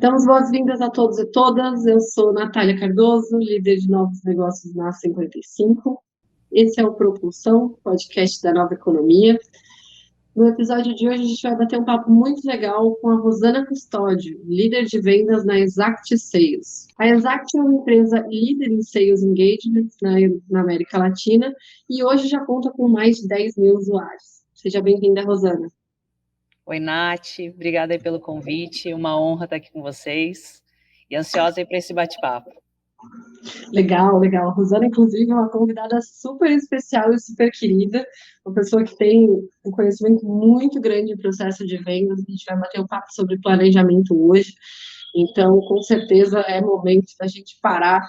Damos boas-vindas a todos e todas. Eu sou Natália Cardoso, líder de novos negócios na 55. Esse é o Propulsão, podcast da Nova Economia. No episódio de hoje, a gente vai bater um papo muito legal com a Rosana Custódio, líder de vendas na Exact Sales. A Exact é uma empresa líder em Sales Engagement na América Latina e hoje já conta com mais de 10 mil usuários. Seja bem-vinda, Rosana. Oi, Nath, obrigada aí pelo convite, uma honra estar aqui com vocês e ansiosa aí para esse bate-papo. Legal, legal. A Rosana, inclusive, é uma convidada super especial e super querida, uma pessoa que tem um conhecimento muito grande em processo de vendas. A gente vai bater um papo sobre planejamento hoje, então, com certeza, é momento da gente parar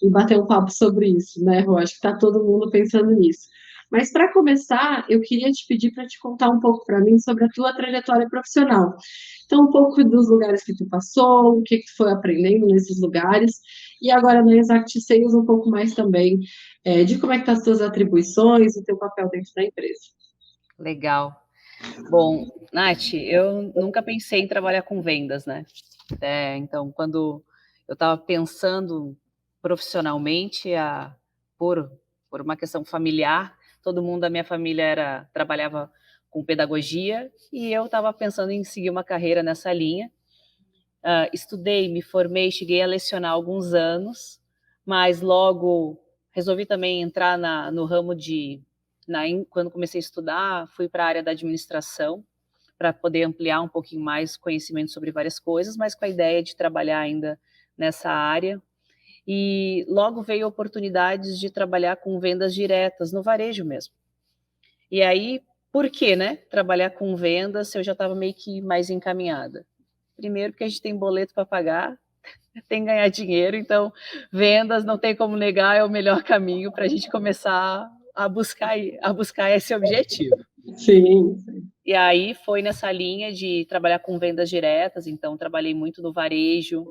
e bater um papo sobre isso, né, Rô? Acho que está todo mundo pensando nisso. Mas, para começar, eu queria te pedir para te contar um pouco para mim sobre a tua trajetória profissional. Então, um pouco dos lugares que tu passou, o que tu foi aprendendo nesses lugares, e agora na Exact Sales um pouco mais também de como é que estão as tuas atribuições e o teu papel dentro da empresa. Legal. Bom, Nath, eu nunca pensei em trabalhar com vendas, né? Então, quando eu estava pensando profissionalmente, por uma questão familiar, todo mundo da minha família trabalhava com pedagogia e eu estava pensando em seguir uma carreira nessa linha. Estudei, me formei, cheguei a lecionar alguns anos, mas logo resolvi também entrar no ramo quando comecei a estudar, fui para a área da administração, para poder ampliar um pouquinho mais conhecimento sobre várias coisas, mas com a ideia de trabalhar ainda nessa área. E logo veio oportunidades de trabalhar com vendas diretas, no varejo mesmo. E aí, por que, né? Trabalhar com vendas se eu já estava meio que mais encaminhada? Primeiro porque a gente tem boleto para pagar, tem que ganhar dinheiro, então vendas não tem como negar, é o melhor caminho para a gente começar a buscar esse objetivo. Sim. E aí foi nessa linha de trabalhar com vendas diretas, então trabalhei muito no varejo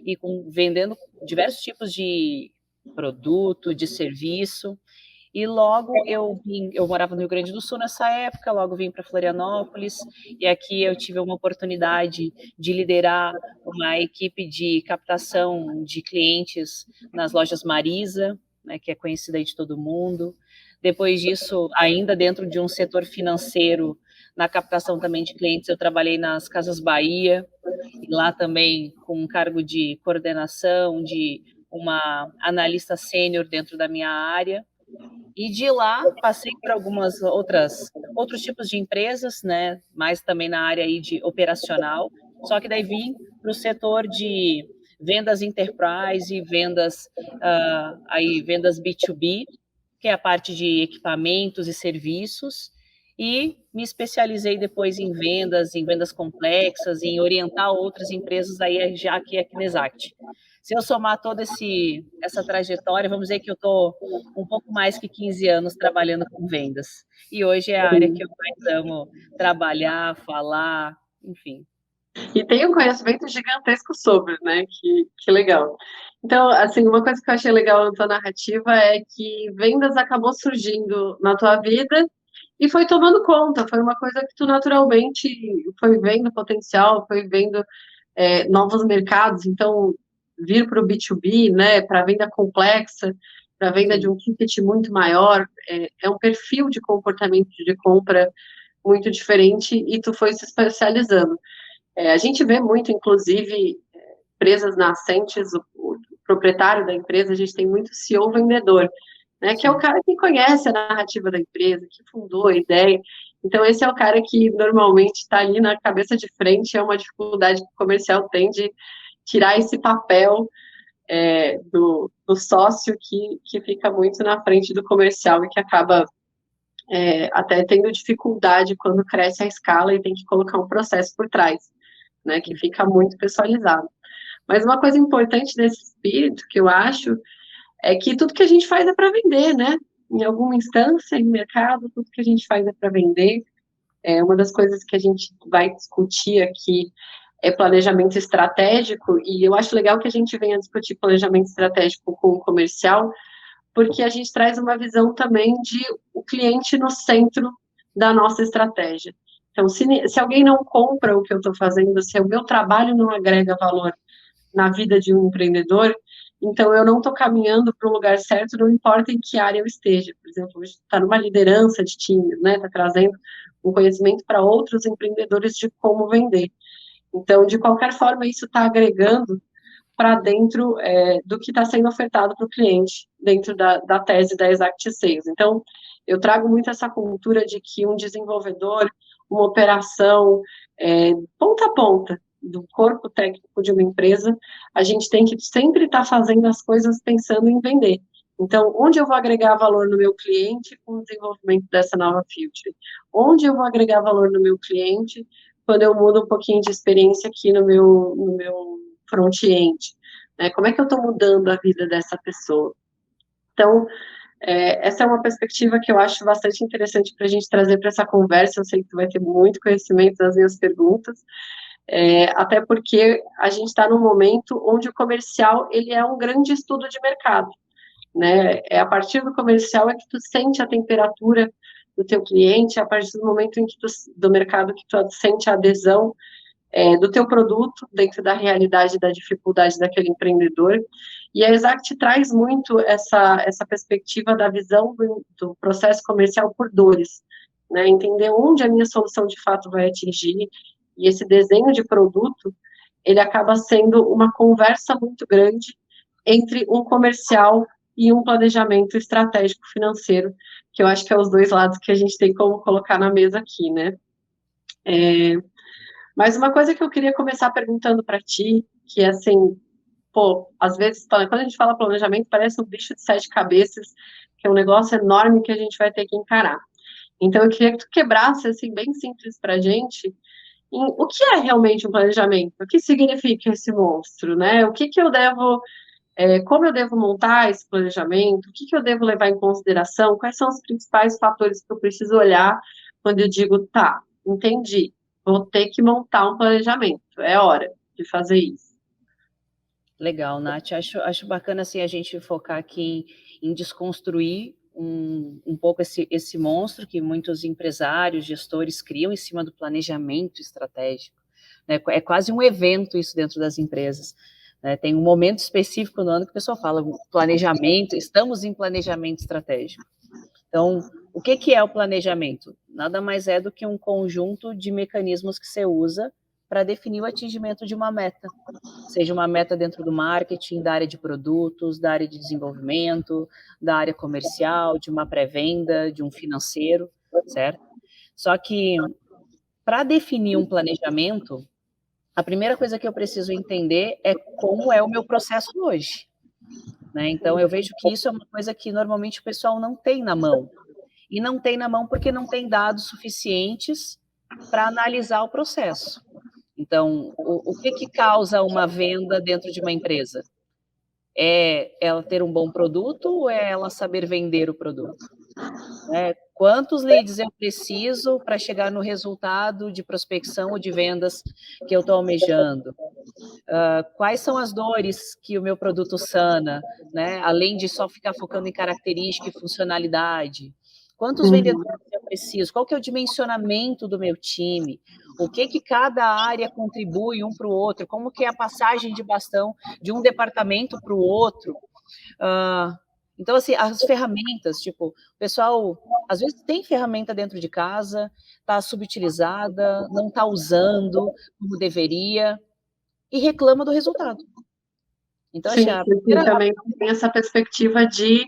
e vendendo diversos tipos de produto, de serviço. E logo eu morava no Rio Grande do Sul nessa época, logo vim para Florianópolis, e aqui eu tive uma oportunidade de liderar uma equipe de captação de clientes nas lojas Marisa, né, que é conhecida aí de todo mundo. Depois disso, ainda dentro de um setor financeiro, na captação também de clientes, eu trabalhei nas Casas Bahia, e lá também com um cargo de coordenação, de uma analista sênior dentro da minha área. E de lá passei por algumas outros tipos de empresas, né? Mais também na área aí de operacional. Só que daí vim para o setor de vendas enterprise e vendas B2B, que é a parte de equipamentos e serviços. E me especializei depois em vendas complexas, em orientar outras empresas aí já aqui na Exact. Se eu somar toda essa trajetória, vamos dizer que eu estou um pouco mais que 15 anos trabalhando com vendas. E hoje é a área que eu mais amo trabalhar, falar, enfim. E tem um conhecimento gigantesco sobre, né? Que legal. Então, assim, uma coisa que eu achei legal na tua narrativa é que vendas acabou surgindo na tua vida e foi tomando conta, foi uma coisa que tu naturalmente foi vendo potencial, foi vendo novos mercados, então vir para o B2B, né, para venda complexa, para venda de um ticket muito maior, é um perfil de comportamento de compra muito diferente e tu foi se especializando. A gente vê muito, inclusive, empresas nascentes, o proprietário da empresa, a gente tem muito CEO vendedor, né, que é o cara que conhece a narrativa da empresa, que fundou a ideia. Então, esse é o cara que normalmente está ali na cabeça de frente, é uma dificuldade que o comercial tem de tirar esse papel do sócio que fica muito na frente do comercial e que acaba até tendo dificuldade quando cresce a escala e tem que colocar um processo por trás, né, que fica muito pessoalizado. Mas uma coisa importante desse espírito, que eu acho, é que tudo que a gente faz é para vender, né? Em alguma instância, em mercado, tudo que a gente faz é para vender. Uma das coisas que a gente vai discutir aqui é planejamento estratégico, e eu acho legal que a gente venha discutir planejamento estratégico com o comercial, porque a gente traz uma visão também de o cliente no centro da nossa estratégia. Então, se alguém não compra o que eu estou fazendo, se o meu trabalho não agrega valor na vida de um empreendedor, então eu não estou caminhando para o lugar certo, não importa em que área eu esteja. Por exemplo, hoje está numa liderança de times, né? Está trazendo um conhecimento para outros empreendedores de como vender. Então, de qualquer forma, isso está agregando para dentro do que está sendo ofertado para o cliente, dentro da tese da Exact Sales. Então, eu trago muito essa cultura de que um desenvolvedor, uma operação, ponta a ponta, do corpo técnico de uma empresa, a gente tem que sempre estar fazendo as coisas pensando em vender. Então, onde eu vou agregar valor no meu cliente com o desenvolvimento dessa nova feature? Onde eu vou agregar valor no meu cliente quando eu mudo um pouquinho de experiência aqui no meu front-end? Né? Como é que eu estou mudando a vida dessa pessoa? Então, essa é uma perspectiva que eu acho bastante interessante para a gente trazer para essa conversa. Eu sei que tu vai ter muito conhecimento das minhas perguntas, até porque a gente está num momento onde o comercial ele é um grande estudo de mercado, né? É a partir do comercial é que tu sente a temperatura do teu cliente, é a partir do momento em que do mercado que tu sente a adesão do teu produto dentro da realidade da dificuldade daquele empreendedor. E a Exact traz muito essa perspectiva da visão do processo comercial por dores, né? Entender onde a minha solução de fato vai atingir, e esse desenho de produto, ele acaba sendo uma conversa muito grande entre um comercial e um planejamento estratégico financeiro, que eu acho que é os dois lados que a gente tem como colocar na mesa aqui, né? Mas uma coisa que eu queria começar perguntando para ti, que é assim, pô, às vezes, quando a gente fala planejamento, parece um bicho de 7 cabeças, que é um negócio enorme que a gente vai ter que encarar. Então, eu queria que tu quebrasse, assim, bem simples para a gente, o que é realmente um planejamento? O que significa esse monstro, né? O que eu devo, como eu devo montar esse planejamento? O que eu devo levar em consideração? Quais são os principais fatores que eu preciso olhar quando eu digo, tá, entendi, vou ter que montar um planejamento, é hora de fazer isso. Legal, Nath. Acho bacana assim, a gente focar aqui em desconstruir um pouco esse monstro que muitos empresários, gestores criam em cima do planejamento estratégico. Né? É quase um evento isso dentro das empresas. Né? Tem um momento específico no ano que o pessoal fala planejamento, estamos em planejamento estratégico. Então, o que é o planejamento? Nada mais é do que um conjunto de mecanismos que você usa para definir o atingimento de uma meta, seja uma meta dentro do marketing, da área de produtos, da área de desenvolvimento, da área comercial, de uma pré-venda, de um financeiro, certo? Só que, para definir um planejamento, a primeira coisa que eu preciso entender é como é o meu processo hoje. Né? Então, eu vejo que isso é uma coisa que normalmente o pessoal não tem na mão. E não tem na mão porque não tem dados suficientes para analisar o processo. Então, o que causa uma venda dentro de uma empresa? É ela ter um bom produto ou é ela saber vender o produto? Quantos leads eu preciso para chegar no resultado de prospecção ou de vendas que eu estou almejando? Quais são as dores que o meu produto sana, né? Além de só ficar focando em característica e funcionalidade. Quantos vendedores eu preciso? Qual que é o dimensionamento do meu time? O que cada área contribui um para o outro? Como que é a passagem de bastão de um departamento para o outro? Então, assim, as ferramentas, tipo, o pessoal, às vezes tem ferramenta dentro de casa, está subutilizada, não está usando como deveria, e reclama do resultado. Então, Sim, sim, também tem essa perspectiva de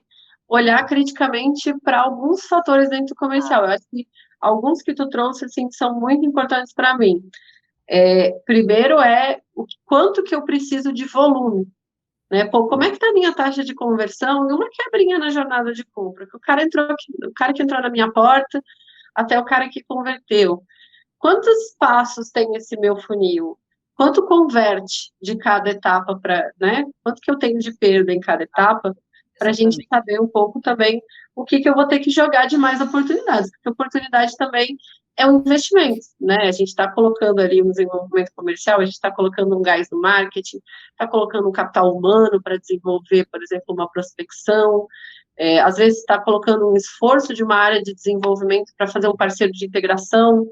olhar criticamente para alguns fatores dentro do comercial. Eu acho que alguns que tu trouxe, assim, são muito importantes para mim. Primeiro o quanto que eu preciso de volume, né? Pô, como é que está a minha taxa de conversão? E uma quebrinha na jornada de compra, que o cara que entrou na minha porta até o cara que converteu. Quantos passos tem esse meu funil? Quanto converte de cada etapa para, né? Quanto que eu tenho de perda em cada etapa, para a gente saber um pouco também o que eu vou ter que jogar de mais oportunidades, porque oportunidade também é um investimento, né? A gente está colocando ali um desenvolvimento comercial, a gente está colocando um gás no marketing, está colocando um capital humano para desenvolver, por exemplo, uma prospecção, às vezes está colocando um esforço de uma área de desenvolvimento para fazer um parceiro de integração.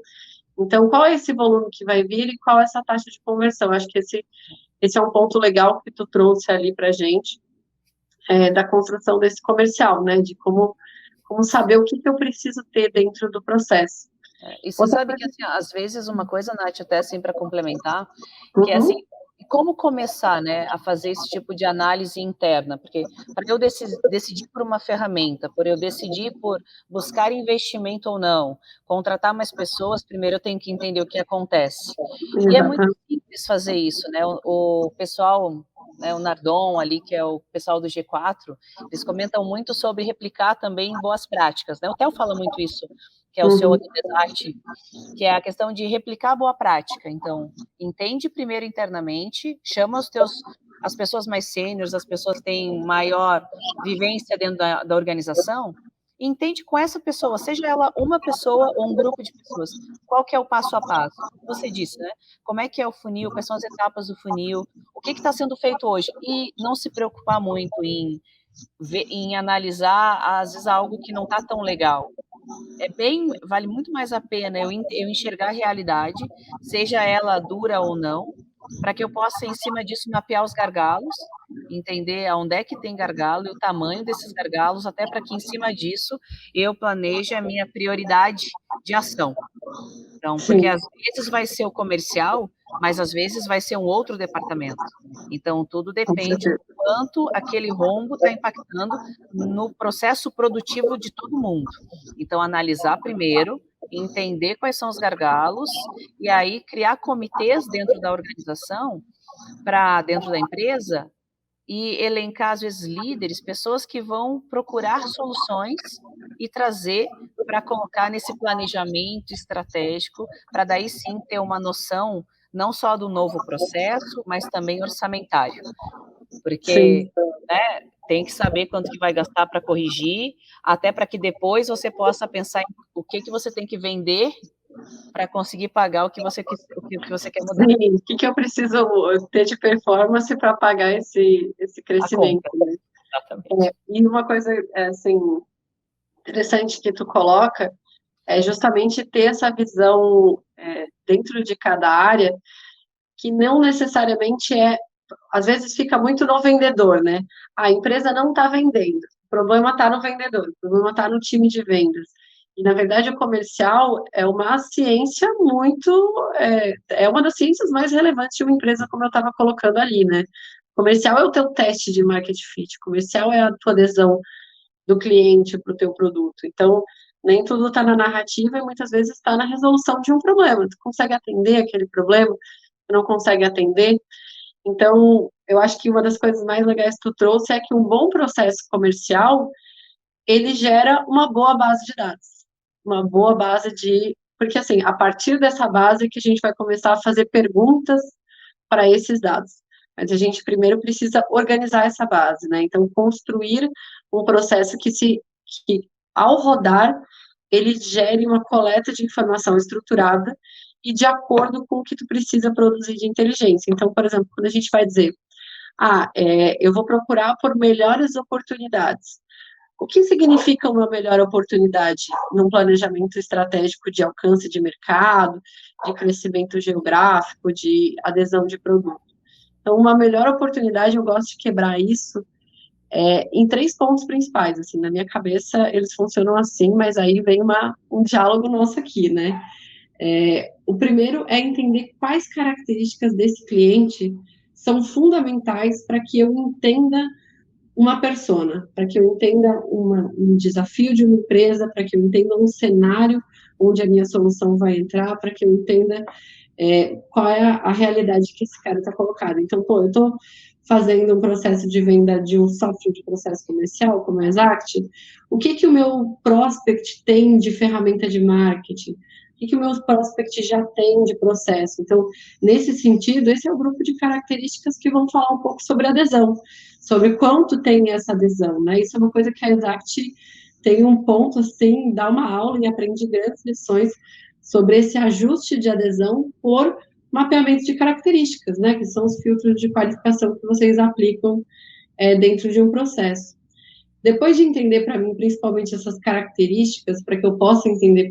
Então, qual é esse volume que vai vir e qual é essa taxa de conversão? Acho que esse é um ponto legal que tu trouxe ali para a gente, da construção desse comercial, né? De como saber o que eu preciso ter dentro do processo. E você sabe que, assim, às vezes, uma coisa, Nath, até assim, para complementar, que é assim, como começar, né, a fazer esse tipo de análise interna? Porque para eu decidir por uma ferramenta, por eu decidir por buscar investimento ou não, contratar mais pessoas, primeiro eu tenho que entender o que acontece. E é muito simples fazer isso, né? O pessoal, né, o Nardon ali, que é o pessoal do G4, eles comentam muito sobre replicar também boas práticas, né? O Theo fala muito isso, que é o seu Desart, que é a questão de replicar a boa prática. Então, entende primeiro internamente, chama as pessoas mais sêniores, as pessoas que têm maior vivência dentro da organização, e entende com essa pessoa, seja ela uma pessoa ou um grupo de pessoas, qual que é o passo a passo. Você disse, né? Como é que é o funil, quais são as etapas do funil, o que está sendo feito hoje, e não se preocupar muito em analisar, às vezes, algo que não está tão legal. Vale muito mais a pena eu enxergar a realidade, seja ela dura ou não, para que eu possa, em cima disso, mapear os gargalos, entender aonde é que tem gargalo e o tamanho desses gargalos, até para que, em cima disso, eu planeje a minha prioridade de ação. Então, porque às vezes vai ser o comercial, mas às vezes vai ser um outro departamento. Então, tudo depende do quanto aquele rombo está impactando no processo produtivo de todo mundo. Então, analisar primeiro, entender quais são os gargalos, e aí criar comitês dentro da organização, dentro da empresa, e elencar, às vezes, líderes, pessoas que vão procurar soluções e trazer para colocar nesse planejamento estratégico, para daí sim ter uma noção não só do novo processo, mas também orçamentário. Porque, né, tem que saber quanto que vai gastar para corrigir, até para que depois você possa pensar em o que você tem que vender para conseguir pagar o que você quer mudar. Sim, o que eu preciso ter de performance para pagar esse crescimento, né? Exatamente. E uma coisa, assim, interessante que tu coloca é justamente ter essa visão dentro de cada área, que não necessariamente às vezes fica muito no vendedor, né? A empresa não está vendendo, o problema está no vendedor, o problema está no time de vendas. E, na verdade, o comercial é uma ciência uma das ciências mais relevantes de uma empresa, como eu estava colocando ali, né? Comercial é o teu teste de market fit, comercial é a tua adesão do cliente para o teu produto. Então, nem tudo está na narrativa e muitas vezes está na resolução de um problema. Tu consegue atender aquele problema, tu não consegue atender. Então, eu acho que uma das coisas mais legais que tu trouxe é que um bom processo comercial, ele gera uma boa base de dados. Uma boa base de... Porque, assim, a partir dessa base que a gente vai começar a fazer perguntas para esses dados. Mas a gente primeiro precisa organizar essa base, né? Então, construir um processo que ao rodar, ele gere uma coleta de informação estruturada e de acordo com o que tu precisa produzir de inteligência. Então, por exemplo, quando a gente vai dizer, eu vou procurar por melhores oportunidades. O que significa uma melhor oportunidade num planejamento estratégico de alcance de mercado, de crescimento geográfico, de adesão de produto? Então, uma melhor oportunidade, eu gosto de quebrar isso em 3 pontos principais, assim, na minha cabeça eles funcionam assim, mas aí vem um diálogo nosso aqui, né? O primeiro é entender quais características desse cliente são fundamentais para que eu entenda uma persona, para que eu entenda um desafio de uma empresa, para que eu entenda um cenário onde a minha solução vai entrar, para que eu entenda qual é a realidade que esse cara está colocado. Então, eu estou fazendo um processo de venda de um software de processo comercial, como a Exact, o que o meu prospect tem de ferramenta de marketing? O que o meu prospect já tem de processo? Então, nesse sentido, esse é o grupo de características que vão falar um pouco sobre adesão, sobre quanto tem essa adesão, né? Isso é uma coisa que a Exact tem um ponto, assim, dá uma aula e aprende grandes lições sobre esse ajuste de adesão por mapeamento de características, né, que são os filtros de qualificação que vocês aplicam dentro de um processo. Depois de entender para mim, principalmente essas características, para que eu possa entender,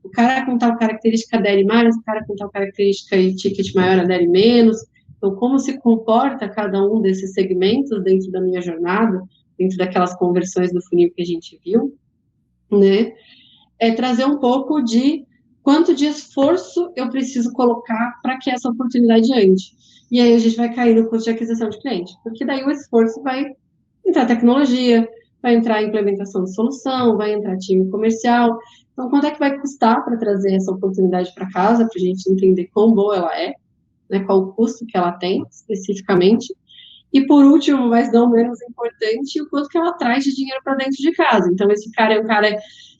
o cara com tal característica adere mais, o cara com tal característica e ticket maior adere menos. Então, como se comporta cada um desses segmentos dentro da minha jornada, dentro daquelas conversões do funil que a gente viu, né? É trazer um pouco de quanto de esforço eu preciso colocar para que essa oportunidade ande. E aí a gente vai cair no custo de aquisição de cliente, porque daí o esforço vai entrar tecnologia, vai entrar implementação de solução, vai entrar time comercial. Então, quanto é que vai custar para trazer essa oportunidade para casa, para a gente entender quão boa ela é, né, qual o custo que ela tem especificamente. E por último, mas não menos importante, o quanto que ela traz de dinheiro para dentro de casa. Então, esse cara é um cara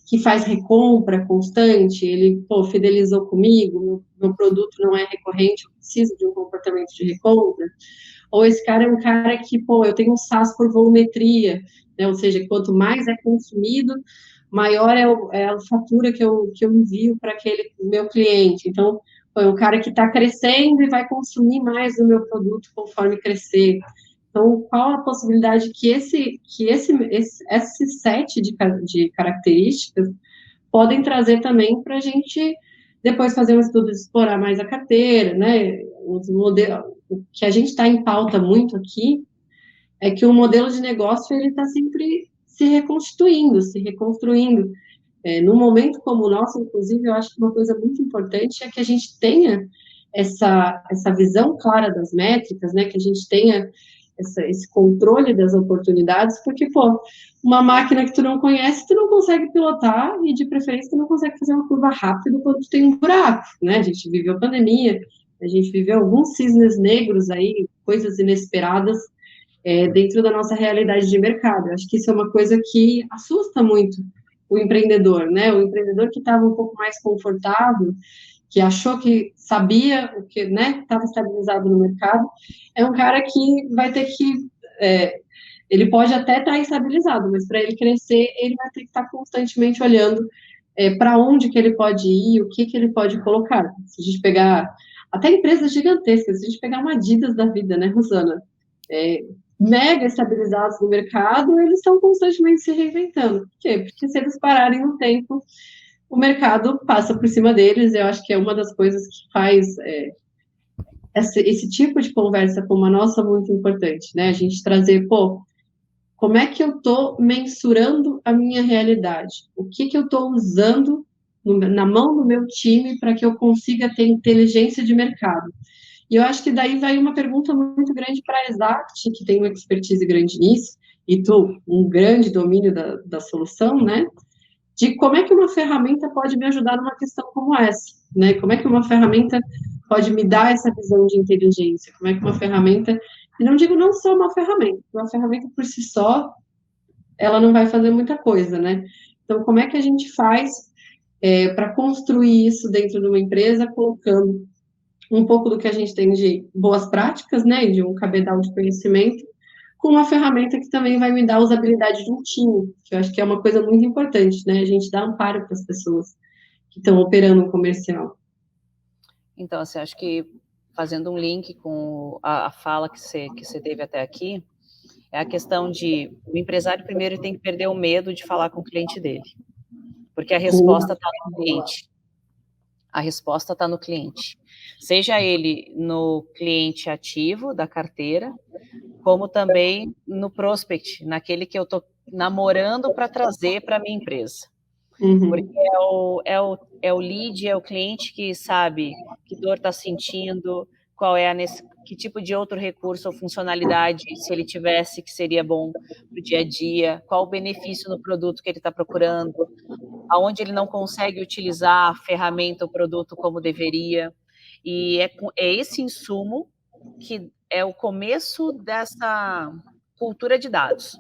que faz recompra constante, ele, pô, fidelizou comigo, meu produto não é recorrente, eu preciso de um comportamento de recompra. Ou esse cara é um cara que, pô, eu tenho um SaaS por volumetria, né? Ou seja, quanto mais é consumido, maior é a fatura que eu envio para aquele meu cliente. Então, é um cara que está crescendo e vai consumir mais do meu produto conforme crescer. Então, qual a possibilidade que esse set de características podem trazer também para a gente depois fazer um estudo de explorar mais a carteira, né? O que a gente está em pauta muito aqui é que o modelo de negócio ele está sempre se reconstituindo, se reconstruindo. Num momento como o nosso, inclusive, eu acho que uma coisa muito importante é que a gente tenha essa visão clara das métricas, né? Que a gente tenha esse controle das oportunidades, porque, pô, uma máquina que tu não conhece, tu não consegue pilotar e, de preferência, tu não consegue fazer uma curva rápida quando tu tem um buraco, né? A gente viveu pandemia, a gente viveu alguns cisnes negros aí, coisas inesperadas dentro da nossa realidade de mercado. Eu acho que isso é uma coisa que assusta muito o empreendedor, né? O empreendedor que estava um pouco mais confortável, que achou que sabia o que, né, estava estabilizado no mercado, é um cara que vai ter que ele pode até estar estabilizado, mas para ele crescer, ele vai ter que estar constantemente olhando para onde que ele pode ir, o que que ele pode colocar. Se a gente pegar até empresas gigantescas, se a gente pegar uma Adidas da vida, né, Rosana? Mega estabilizados no mercado, eles estão constantemente se reinventando. Por quê? Porque se eles pararem no tempo, o mercado passa por cima deles. Eu acho que é uma das coisas que faz esse tipo de conversa como a nossa muito importante, né? A gente trazer, pô, como é que eu estou mensurando a minha realidade? O que que eu estou usando na mão do meu time para que eu consiga ter inteligência de mercado? E eu acho que daí vai uma pergunta muito grande para a Exact, que tem uma expertise grande nisso, e tu, um grande domínio da solução, né? De como é que uma ferramenta pode me ajudar numa questão como essa, né? Como é que uma ferramenta pode me dar essa visão de inteligência? Como é que uma ferramenta, e não digo não só uma ferramenta por si só, ela não vai fazer muita coisa, né? Então, como é que a gente faz para construir isso dentro de uma empresa, colocando um pouco do que a gente tem de boas práticas, né, de um cabedal de conhecimento, com uma ferramenta que também vai me dar a usabilidade de um time, que eu acho que é uma coisa muito importante, né, a gente dá amparo para as pessoas que estão operando o comercial. Então, assim, acho que fazendo um link com a fala que você teve até aqui, é a questão de o empresário primeiro tem que perder o medo de falar com o cliente dele, porque a resposta está no cliente. A resposta está no cliente. Seja ele no cliente ativo da carteira, como também no prospect, naquele que eu estou namorando para trazer para a minha empresa. Porque é o lead, é o cliente que sabe que dor está sentindo, qual é que tipo de outro recurso ou funcionalidade, se ele tivesse, que seria bom para o dia a dia, qual o benefício no produto que ele está procurando, aonde ele não consegue utilizar a ferramenta ou produto como deveria. E é esse insumo que é o começo dessa cultura de dados.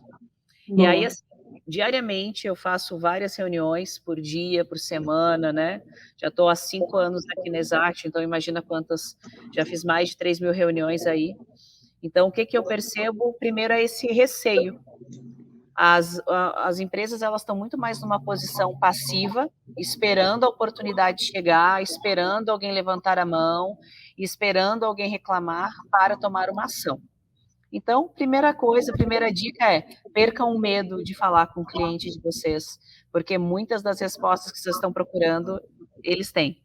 E aí, assim, diariamente eu faço várias reuniões por dia, por semana, né? Já estou há 5 anos aqui na Exact, então imagina quantas, já fiz mais de 3.000 reuniões aí. Então, o que eu percebo? Primeiro é esse receio. As empresas, elas estão muito mais numa posição passiva, esperando a oportunidade chegar, esperando alguém levantar a mão, esperando alguém reclamar para tomar uma ação. Então, primeira coisa, primeira dica é: percam o medo de falar com o cliente de vocês, porque muitas das respostas que vocês estão procurando eles têm.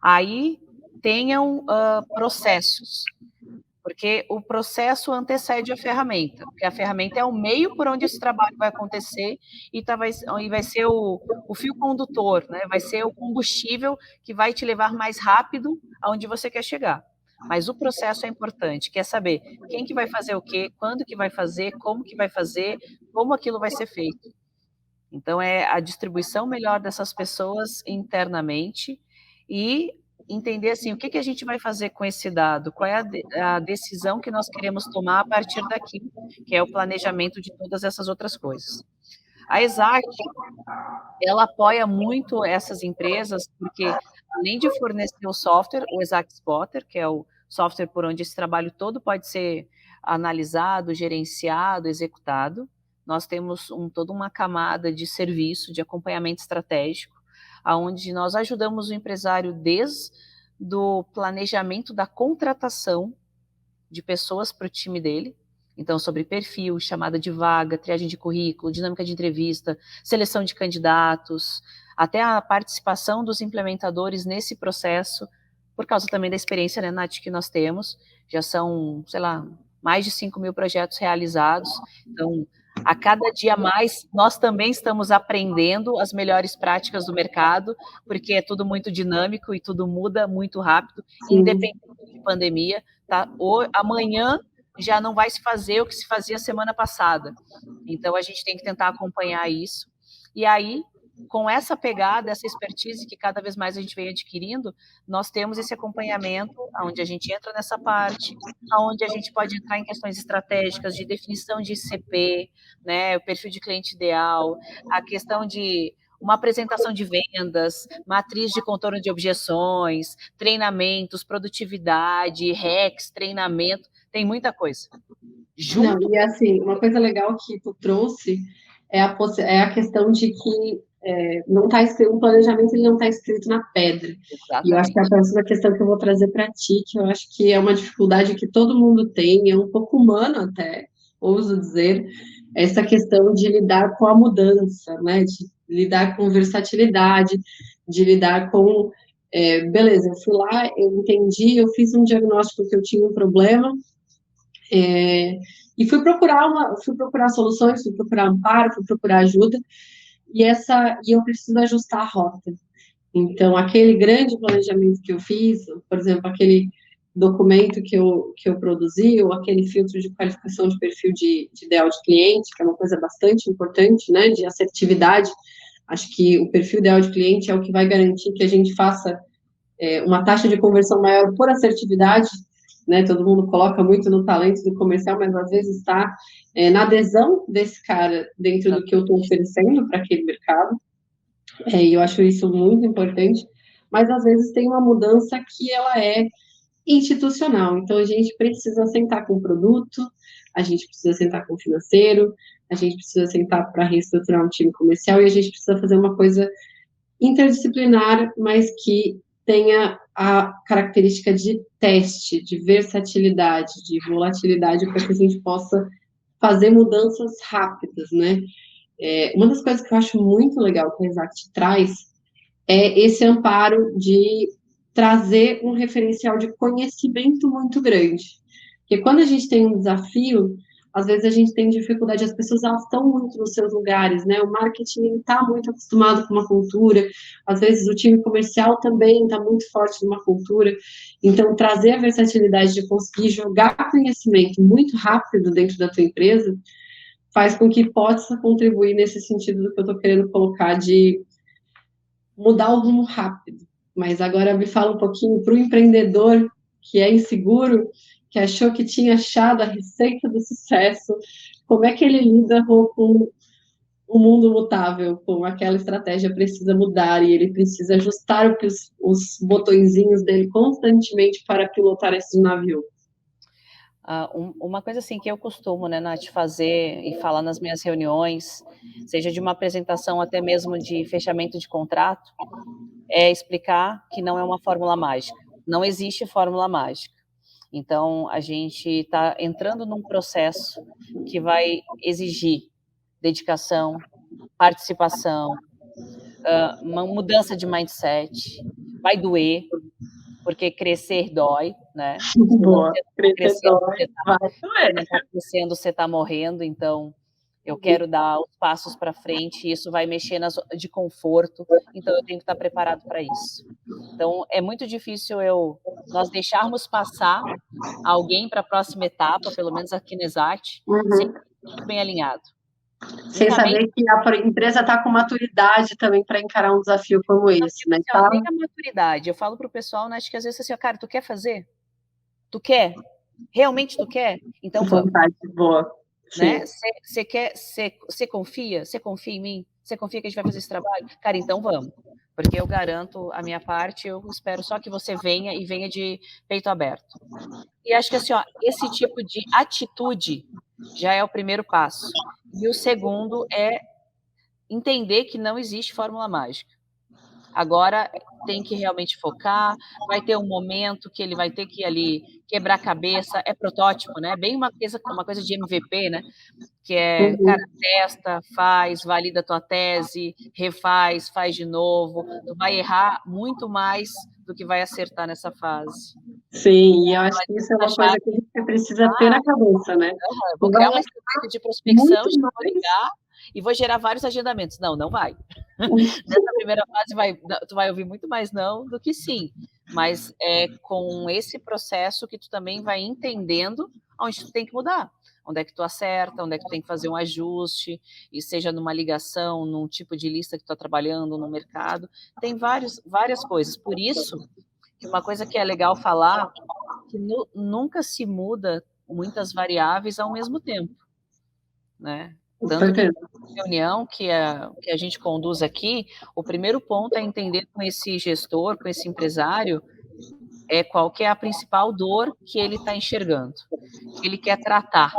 Aí tenham processos, porque o processo antecede a ferramenta, porque a ferramenta é o meio por onde esse trabalho vai acontecer e vai ser o fio condutor, né? Vai ser o combustível que vai te levar mais rápido aonde você quer chegar. Mas o processo é importante, quer saber quem que vai fazer o quê, quando que vai fazer, como aquilo vai ser feito. Então, é a distribuição melhor dessas pessoas internamente e entender, assim, o que que a gente vai fazer com esse dado, qual é a decisão que nós queremos tomar a partir daqui, que é o planejamento de todas essas outras coisas. A Exact, ela apoia muito essas empresas, porque além de fornecer o software, o Exact Spotter, que é o software por onde esse trabalho todo pode ser analisado, gerenciado, executado, nós temos toda uma camada de serviço, de acompanhamento estratégico, onde nós ajudamos o empresário desde do planejamento da contratação de pessoas para o time dele, então sobre perfil, chamada de vaga, triagem de currículo, dinâmica de entrevista, seleção de candidatos, até a participação dos implementadores nesse processo, por causa também da experiência, né, Nath, que nós temos, já são, sei lá, mais de 5.000 projetos realizados, então a cada dia mais, nós também estamos aprendendo as melhores práticas do mercado, porque é tudo muito dinâmico e tudo muda muito rápido, independente de pandemia, tá? Amanhã já não vai se fazer o que se fazia semana passada. Então, a gente tem que tentar acompanhar isso. E aí, com essa pegada, essa expertise que cada vez mais a gente vem adquirindo, nós temos esse acompanhamento, onde a gente entra nessa parte, onde a gente pode entrar em questões estratégicas de definição de ICP, né, o perfil de cliente ideal, a questão de uma apresentação de vendas, matriz de contorno de objeções, treinamentos, produtividade, REX, treinamento, tem muita coisa. Não, e assim, uma coisa legal que tu trouxe é a questão de que não está escrito, o planejamento ele não está escrito na pedra. E eu acho que a próxima questão que eu vou trazer para ti, que eu acho que é uma dificuldade que todo mundo tem, é um pouco humano até, ouso dizer, essa questão de lidar com a mudança, né? De lidar com versatilidade, de lidar com beleza, eu fui lá, eu entendi, eu fiz um diagnóstico que eu tinha um problema, e fui procurar soluções, fui procurar amparo, fui procurar ajuda, e eu preciso ajustar a rota. Então, aquele grande planejamento que eu fiz, por exemplo, aquele documento que eu produzi, ou aquele filtro de qualificação de perfil de ideal de cliente, que é uma coisa bastante importante, né, de assertividade. Acho que o perfil ideal de cliente é o que vai garantir que a gente faça uma taxa de conversão maior por assertividade, né? Todo mundo coloca muito no talento do comercial, mas às vezes está na adesão desse cara dentro do que eu estou oferecendo para aquele mercado. E eu acho isso muito importante, mas às vezes tem uma mudança que ela é institucional, então a gente precisa sentar com o produto, a gente precisa sentar com o financeiro, a gente precisa sentar para reestruturar um time comercial e a gente precisa fazer uma coisa interdisciplinar, mas que tenha a característica de teste, de versatilidade, de volatilidade, para que a gente possa fazer mudanças rápidas, né? Uma das coisas que eu acho muito legal que a Exact traz é esse amparo de trazer um referencial de conhecimento muito grande. Porque quando a gente tem um desafio, às vezes a gente tem dificuldade, as pessoas elas estão muito nos seus lugares, né? O marketing está muito acostumado com uma cultura, às vezes o time comercial também está muito forte numa cultura. Então, trazer a versatilidade de conseguir jogar conhecimento muito rápido dentro da tua empresa faz com que possa contribuir nesse sentido do que eu estou querendo colocar de mudar o rumo rápido. Mas agora me fala um pouquinho para o empreendedor que é inseguro, que achou que tinha achado a receita do sucesso, como é que ele lida com o mundo mutável, com aquela estratégia precisa mudar e ele precisa ajustar os botõezinhos dele constantemente para pilotar esse navio. Uma coisa assim que eu costumo, né, Nath, fazer e falar nas minhas reuniões, seja de uma apresentação até mesmo de fechamento de contrato, é explicar que não é uma fórmula mágica. Não existe fórmula mágica. Então, a gente está entrando num processo que vai exigir dedicação, participação, uma mudança de mindset, vai doer, porque crescer dói, né? Boa, crescer Crescendo, dói, vai doer. não está crescendo, você está morrendo, então eu quero dar os passos para frente, e isso vai mexer na zona de conforto, então eu tenho que estar preparado para isso. Então, é muito difícil nós deixarmos passar alguém para a próxima etapa, pelo menos aqui no Exat, sem muito bem alinhado. Sem Justamente, saber que a empresa está com maturidade também para encarar um desafio como esse, né? assim, ó, nem a maturidade. Eu falo para o pessoal, né, acho que às vezes assim, ó, cara, tu quer fazer? Tu quer? Realmente tu quer? Então vamos. Vontade boa. Né? Você quer, você confia? Você confia em mim? Você confia que a gente vai fazer esse trabalho? Cara, então vamos. Porque eu garanto a minha parte, eu espero só que você venha e venha de peito aberto. E acho que assim, ó, esse tipo de atitude já é o primeiro passo. E o segundo é entender que não existe fórmula mágica. Agora tem que realmente focar, vai ter um momento que ele vai ter que ali quebrar a cabeça, é protótipo, né? Bem uma coisa de MVP, né? Que é, cara, testa, faz, valida a tua tese, refaz, faz de novo. Tu vai errar muito mais do que vai acertar nessa fase. Sim, e eu acho que isso é uma coisa que a gente precisa ter na cabeça, né? Vou criar uma estratégia de prospecção, de ligar, e vou gerar vários agendamentos. Não, não vai. Nessa primeira fase tu vai ouvir muito mais não do que sim. Mas é com esse processo que tu também vai entendendo onde tu tem que mudar. Onde é que tu acerta, onde é que tu tem que fazer um ajuste, e seja numa ligação, num tipo de lista que tu está trabalhando, no mercado. Tem várias coisas. Por isso, que uma coisa que é legal falar, que nunca se muda muitas variáveis ao mesmo tempo, né? Tanto que na reunião que a gente conduz aqui, o primeiro ponto é entender com esse gestor, com esse empresário, qual que é a principal dor que ele está enxergando, que ele quer tratar.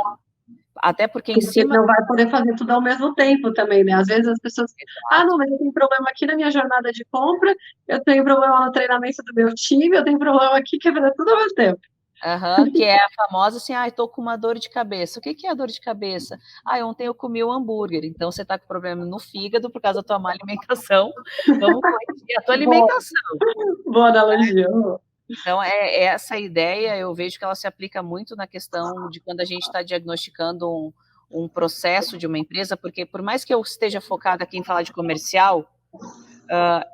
Até porque Você não vai poder fazer tudo ao mesmo tempo também, né? Às vezes as pessoas, não, mas eu tenho problema aqui na minha jornada de compra, eu tenho problema no treinamento do meu time, eu tenho problema aqui, quer fazer tudo ao mesmo tempo. Que é a famosa assim, estou com uma dor de cabeça. O que é a dor de cabeça? Ontem eu comi um hambúrguer, então você está com problema no fígado por causa da tua má alimentação, vamos corrigir a tua alimentação. Boa analogia. Então, essa ideia, eu vejo que ela se aplica muito na questão de quando a gente está diagnosticando um processo de uma empresa, porque por mais que eu esteja focada aqui em falar de comercial,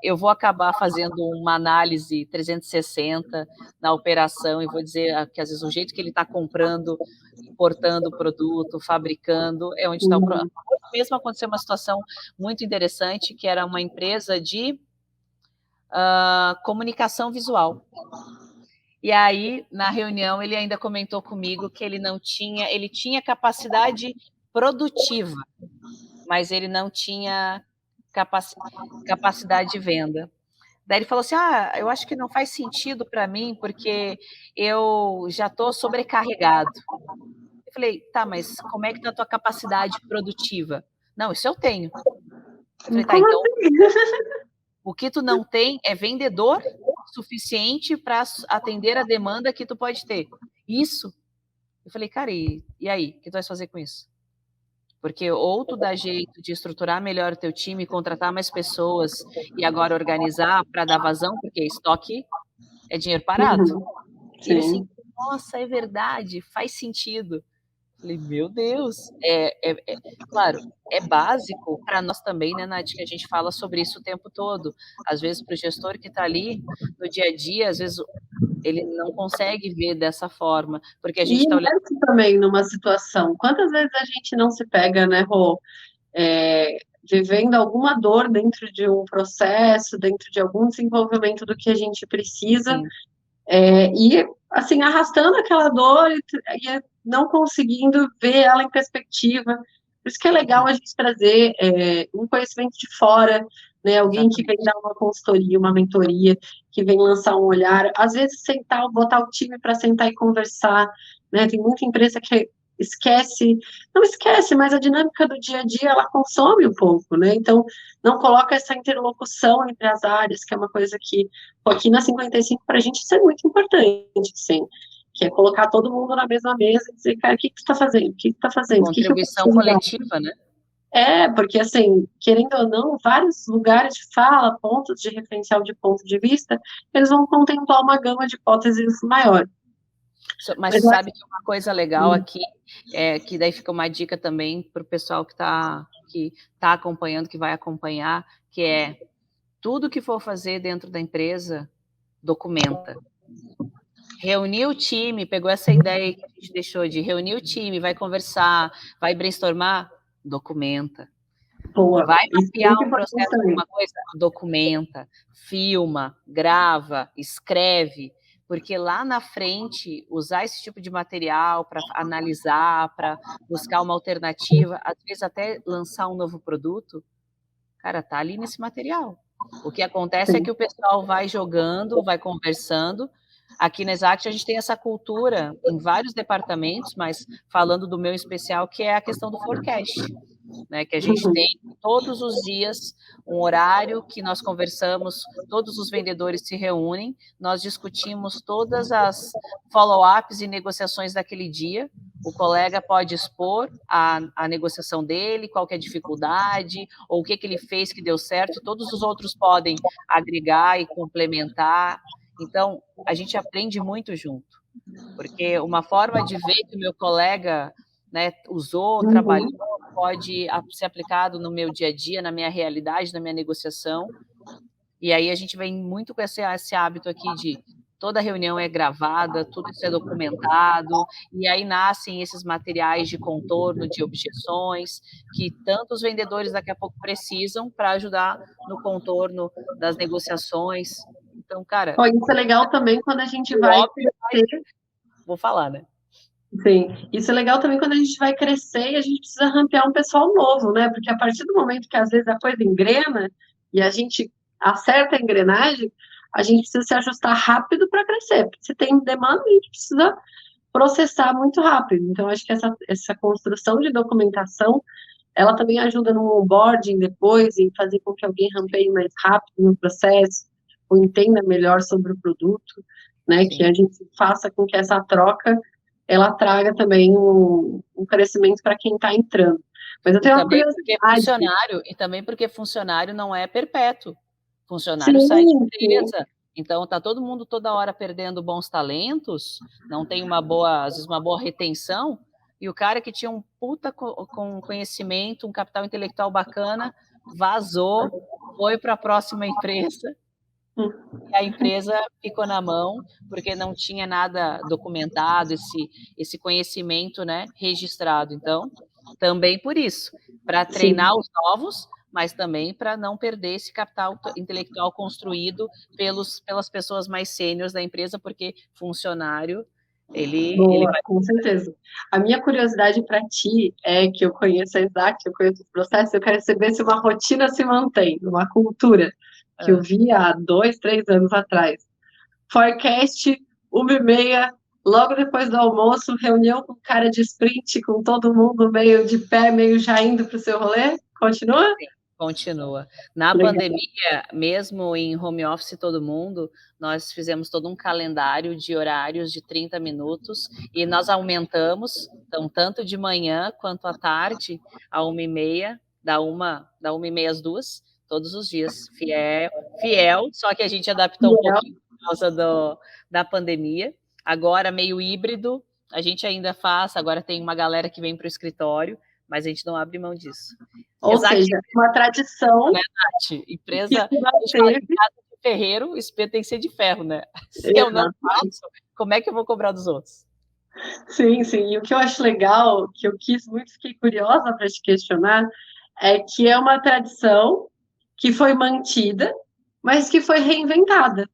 eu vou acabar fazendo uma análise 360 na operação e vou dizer que às vezes o jeito que ele está comprando, importando o produto, fabricando, é onde está o problema. Mesmo aconteceu uma situação muito interessante, que era uma empresa de comunicação visual. E aí, na reunião, ele ainda comentou comigo que ele tinha capacidade produtiva, mas ele não tinha capacidade de venda. Daí ele falou assim, eu acho que não faz sentido para mim, porque eu já estou sobrecarregado. Eu falei, tá, mas como é que está a tua capacidade produtiva? Não, isso eu tenho. Eu falei, tá, então, o que tu não tem é vendedor suficiente para atender a demanda que tu pode ter. Isso. Eu falei, cara, e aí? O que tu vai fazer com isso? Porque ou tu dá jeito de estruturar melhor o teu time, contratar mais pessoas e agora organizar para dar vazão, porque estoque é dinheiro parado. E ele assim, nossa, é verdade, faz sentido. Falei, meu Deus, claro, é básico para nós também, né, Nath, que a gente fala sobre isso o tempo todo. Às vezes, para o gestor que está ali no dia a dia, às vezes ele não consegue ver dessa forma, porque a gente está olhando também numa situação. Quantas vezes a gente não se pega, né, Rô, vivendo alguma dor dentro de um processo, dentro de algum desenvolvimento do que a gente precisa, e assim, arrastando aquela dor e não conseguindo ver ela em perspectiva. Por isso que é legal a gente trazer um conhecimento de fora, né? Alguém que vem dar uma consultoria, uma mentoria, que vem lançar um olhar, às vezes sentar, botar o time para sentar e conversar, né? Tem muita empresa que não esquece, mas a dinâmica do dia a dia, ela consome um pouco, né? Então, não coloca essa interlocução entre as áreas, que é uma coisa que, aqui na 55, para a gente isso é muito importante, sim, que é colocar todo mundo na mesma mesa e dizer, cara, o que tu está fazendo? O que tu está fazendo? Contribuição coletiva, né? Porque assim, querendo ou não, vários lugares de fala, pontos de referencial de ponto de vista, eles vão contemplar uma gama de hipóteses maior. Mas Mas eu acho sabe que uma coisa legal aqui, que daí fica uma dica também para o pessoal que tá acompanhando, que vai acompanhar, que é tudo que for fazer dentro da empresa, documenta. Reunir o time, pegou essa ideia que a gente deixou de reunir o time, vai conversar, vai brainstormar, documenta. boa, Vai isso é mapear muito um importante processo, também. alguma coisa, documenta, filma, grava, escreve, porque lá na frente, usar esse tipo de material para analisar, para buscar uma alternativa, às vezes até lançar um novo produto, cara, tá ali nesse material. O que acontece é Sim. que o pessoal vai jogando, vai conversando. Aqui na Exact a gente tem essa cultura em vários departamentos, mas falando do meu especial, que é a questão do forecast, né? Que a gente Uhum. tem todos os dias um horário que nós conversamos, todos os vendedores se reúnem, nós discutimos todas as follow-ups e negociações daquele dia. O colega pode expor a negociação dele, qual que é a dificuldade, ou o que ele fez que deu certo, e todos os outros podem agregar e complementar. Então, a gente aprende muito junto, porque uma forma de ver que o meu colega, né, usou, trabalhou, Uhum. pode ser aplicado no meu dia a dia, na minha realidade, na minha negociação. E aí a gente vem muito com esse hábito aqui de toda reunião é gravada, tudo isso é documentado, e aí nascem esses materiais de contorno, de objeções, que tantos vendedores daqui a pouco precisam para ajudar no contorno das negociações. Então, cara, Ó, isso é legal também quando a gente o vai óbvio, mas crescer. vou falar, né? Sim, isso é legal também quando a gente vai crescer e a gente precisa rampear um pessoal novo, né? Porque a partir do momento que às vezes a coisa engrena e a gente acerta a engrenagem, a gente precisa se ajustar rápido para crescer. Porque se tem demanda, a gente precisa processar muito rápido. Então, acho que essa construção de documentação, ela também ajuda no onboarding depois, em fazer com que alguém rampeie mais rápido no processo, ou entenda melhor sobre o produto, né? Que Sim. a gente faça com que essa troca ela traga também um crescimento para quem está entrando. Mas eu E tenho uma também porque curiosidade. funcionário não é perpétuo. Funcionário sai de Sim, sim. empresa. Então tá todo mundo toda hora perdendo bons talentos, não tem uma boa, às vezes uma boa retenção, e o cara que tinha um puta com conhecimento, um capital intelectual bacana, vazou, foi para a próxima empresa, e a empresa ficou na mão, porque não tinha nada documentado, esse conhecimento, né, registrado. Então, também por isso, para Sim. treinar os novos, mas também para não perder esse capital intelectual construído pelas pessoas mais sêniores da empresa, porque funcionário, ele Boa, vai. com certeza. A minha curiosidade para ti é que eu conheço a Exact, eu conheço os processos, eu quero saber se uma rotina se mantém, uma cultura que eu Ah, vi há 2, 3 anos atrás. Forecast, 1h30, logo depois do almoço, reunião com cara de sprint, com todo mundo meio de pé, meio já indo para o seu rolê. Continua? sim, continua. Na Legal. pandemia, mesmo em home office todo mundo, nós fizemos todo um calendário de horários de 30 minutos e nós aumentamos, então, tanto de manhã quanto à tarde, a 1h30, da 1h30 às 2h, todos os dias. Fiel, só que a gente adaptou um pouquinho por causa da pandemia. Agora, meio híbrido, a gente ainda faz, agora tem uma galera que vem para o escritório, mas a gente não abre mão disso. Ou Exato, seja, uma tradição né, Nath? que Empresa, se a gente fala em manteve. casa de ferreiro, o espeto tem que ser de ferro, né? Se eu não Exatamente. faço, como é que eu vou cobrar dos outros? Sim, sim. E o que eu acho legal, que eu quis muito, fiquei curiosa para te questionar, é que é uma tradição que foi mantida, mas que foi reinventada.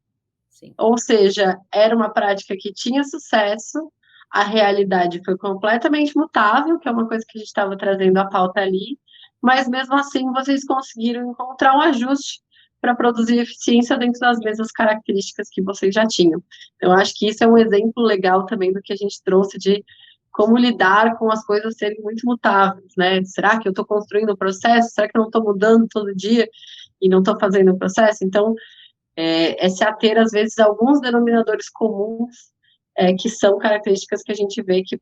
Sim, Ou seja, era uma prática que tinha sucesso, a realidade foi completamente mutável, que é uma coisa que a gente estava trazendo à pauta ali, mas mesmo assim vocês conseguiram encontrar um ajuste para produzir eficiência dentro das mesmas características que vocês já tinham. Eu acho que isso é um exemplo legal também do que a gente trouxe de como lidar com as coisas serem muito mutáveis, né? Será que eu estou construindo o processo? Será que eu não estou mudando todo dia e não estou fazendo o processo? Então, se ater, às vezes, a alguns denominadores comuns, que são características que a gente vê que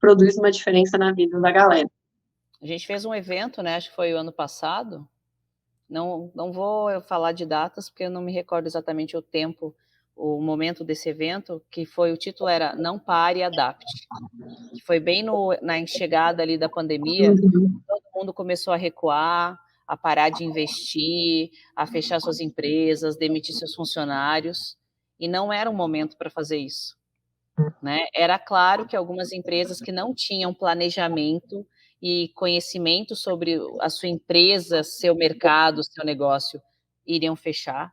produz uma diferença na vida da galera. A gente fez um evento, né? Acho que foi o ano passado. Não vou falar de datas, porque eu não me recordo exatamente o tempo, o momento desse evento, que foi, o título era Não Pare, Adapte. Que foi bem na chegada ali da pandemia, todo mundo começou a recuar, a parar de investir, a fechar suas empresas, demitir seus funcionários, e não era um momento para fazer isso, né? Era claro que algumas empresas que não tinham planejamento e conhecimento sobre a sua empresa, seu mercado, seu negócio, iriam fechar,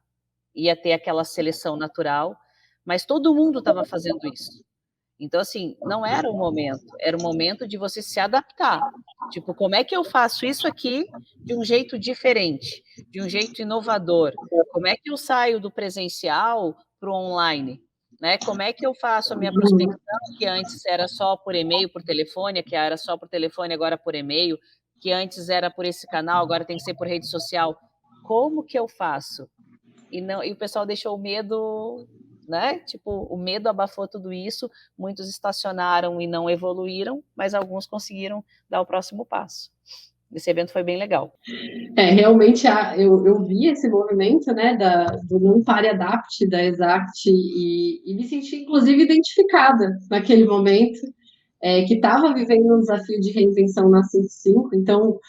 ia ter aquela seleção natural, mas todo mundo estava fazendo isso. Então, assim, não era o momento, era o momento de você se adaptar. Tipo, como é que eu faço isso aqui de um jeito diferente, de um jeito inovador? Como é que eu saio do presencial para o online? Né? Como é que eu faço a minha prospecção, que antes era só por e-mail, por telefone, que era só por telefone, agora por e-mail, que antes era por esse canal, agora tem que ser por rede social. Como que eu faço? E o pessoal deixou o medo, né? Tipo, o medo abafou tudo isso, muitos estacionaram e não evoluíram, mas alguns conseguiram dar o próximo passo. Esse evento foi bem legal. Realmente eu vi esse movimento, né, do Não Pare Adapt, da Exact, e me senti, inclusive, identificada naquele momento, que estava vivendo um desafio de reinvenção na 55, então,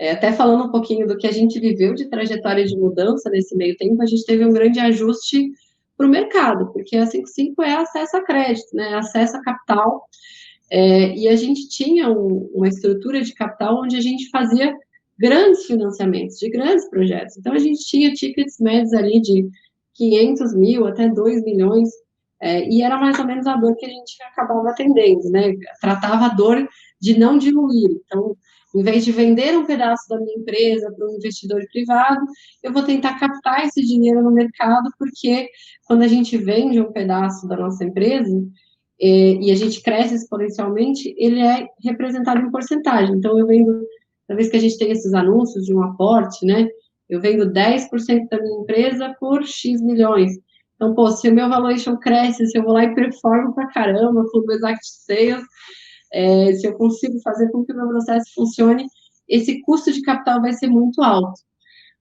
até falando um pouquinho do que a gente viveu de trajetória de mudança nesse meio tempo, a gente teve um grande ajuste para o mercado, porque a 55 é acesso a crédito, né, acesso a capital, e a gente tinha uma estrutura de capital onde a gente fazia grandes financiamentos, de grandes projetos. Então, a gente tinha tickets médios ali de 500 mil até 2 milhões, e era mais ou menos a dor que a gente acabava atendendo, né? Tratava a dor de não diluir. Então, em vez de vender um pedaço da minha empresa para um investidor privado, eu vou tentar captar esse dinheiro no mercado, porque quando a gente vende um pedaço da nossa empresa, e a gente cresce exponencialmente, ele é representado em porcentagem. Então, eu vendo, cada vez que a gente tem esses anúncios de um aporte, né, eu vendo 10% da minha empresa por X milhões. Então, pô, se o meu valuation cresce, se eu vou lá e performo pra caramba com o Exact Sales, se eu consigo fazer com que o meu processo funcione, esse custo de capital vai ser muito alto.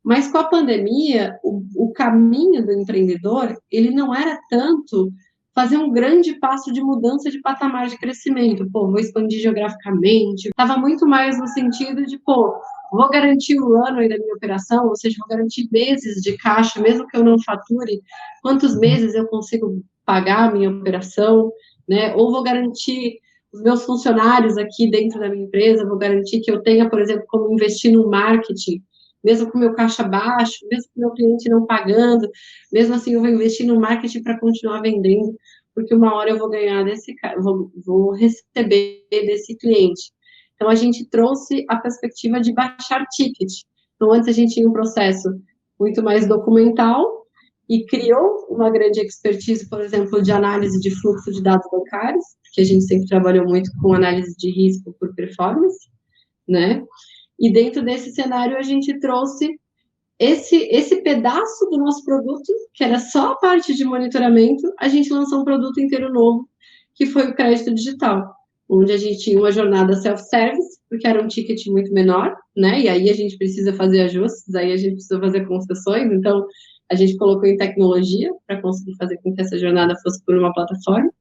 Mas com a pandemia, o caminho do empreendedor, ele não era tanto fazer um grande passo de mudança de patamar de crescimento. Pô, vou expandir geograficamente. Estava muito mais no sentido de, pô, vou garantir o ano aí da minha operação, ou seja, vou garantir meses de caixa, mesmo que eu não fature, quantos meses eu consigo pagar a minha operação, né? Ou vou garantir os meus funcionários aqui dentro da minha empresa, vou garantir que eu tenha, por exemplo, como investir no marketing, mesmo com o meu caixa baixo, mesmo com o meu cliente não pagando, mesmo assim eu vou investir no marketing para continuar vendendo, porque uma hora eu vou ganhar vou receber desse cliente. Então, a gente trouxe a perspectiva de baixar ticket. Então, antes a gente tinha um processo muito mais documental e criou uma grande expertise, por exemplo, de análise de fluxo de dados bancários, porque a gente sempre trabalhou muito com análise de risco por performance, né? E dentro desse cenário, a gente trouxe esse pedaço do nosso produto, que era só a parte de monitoramento, a gente lançou um produto inteiro novo, que foi o crédito digital, onde a gente tinha uma jornada self-service, porque era um ticket muito menor, né? E aí a gente precisa fazer ajustes, aí a gente precisa fazer concessões, então a gente colocou em tecnologia para conseguir fazer com que essa jornada fosse por uma plataforma.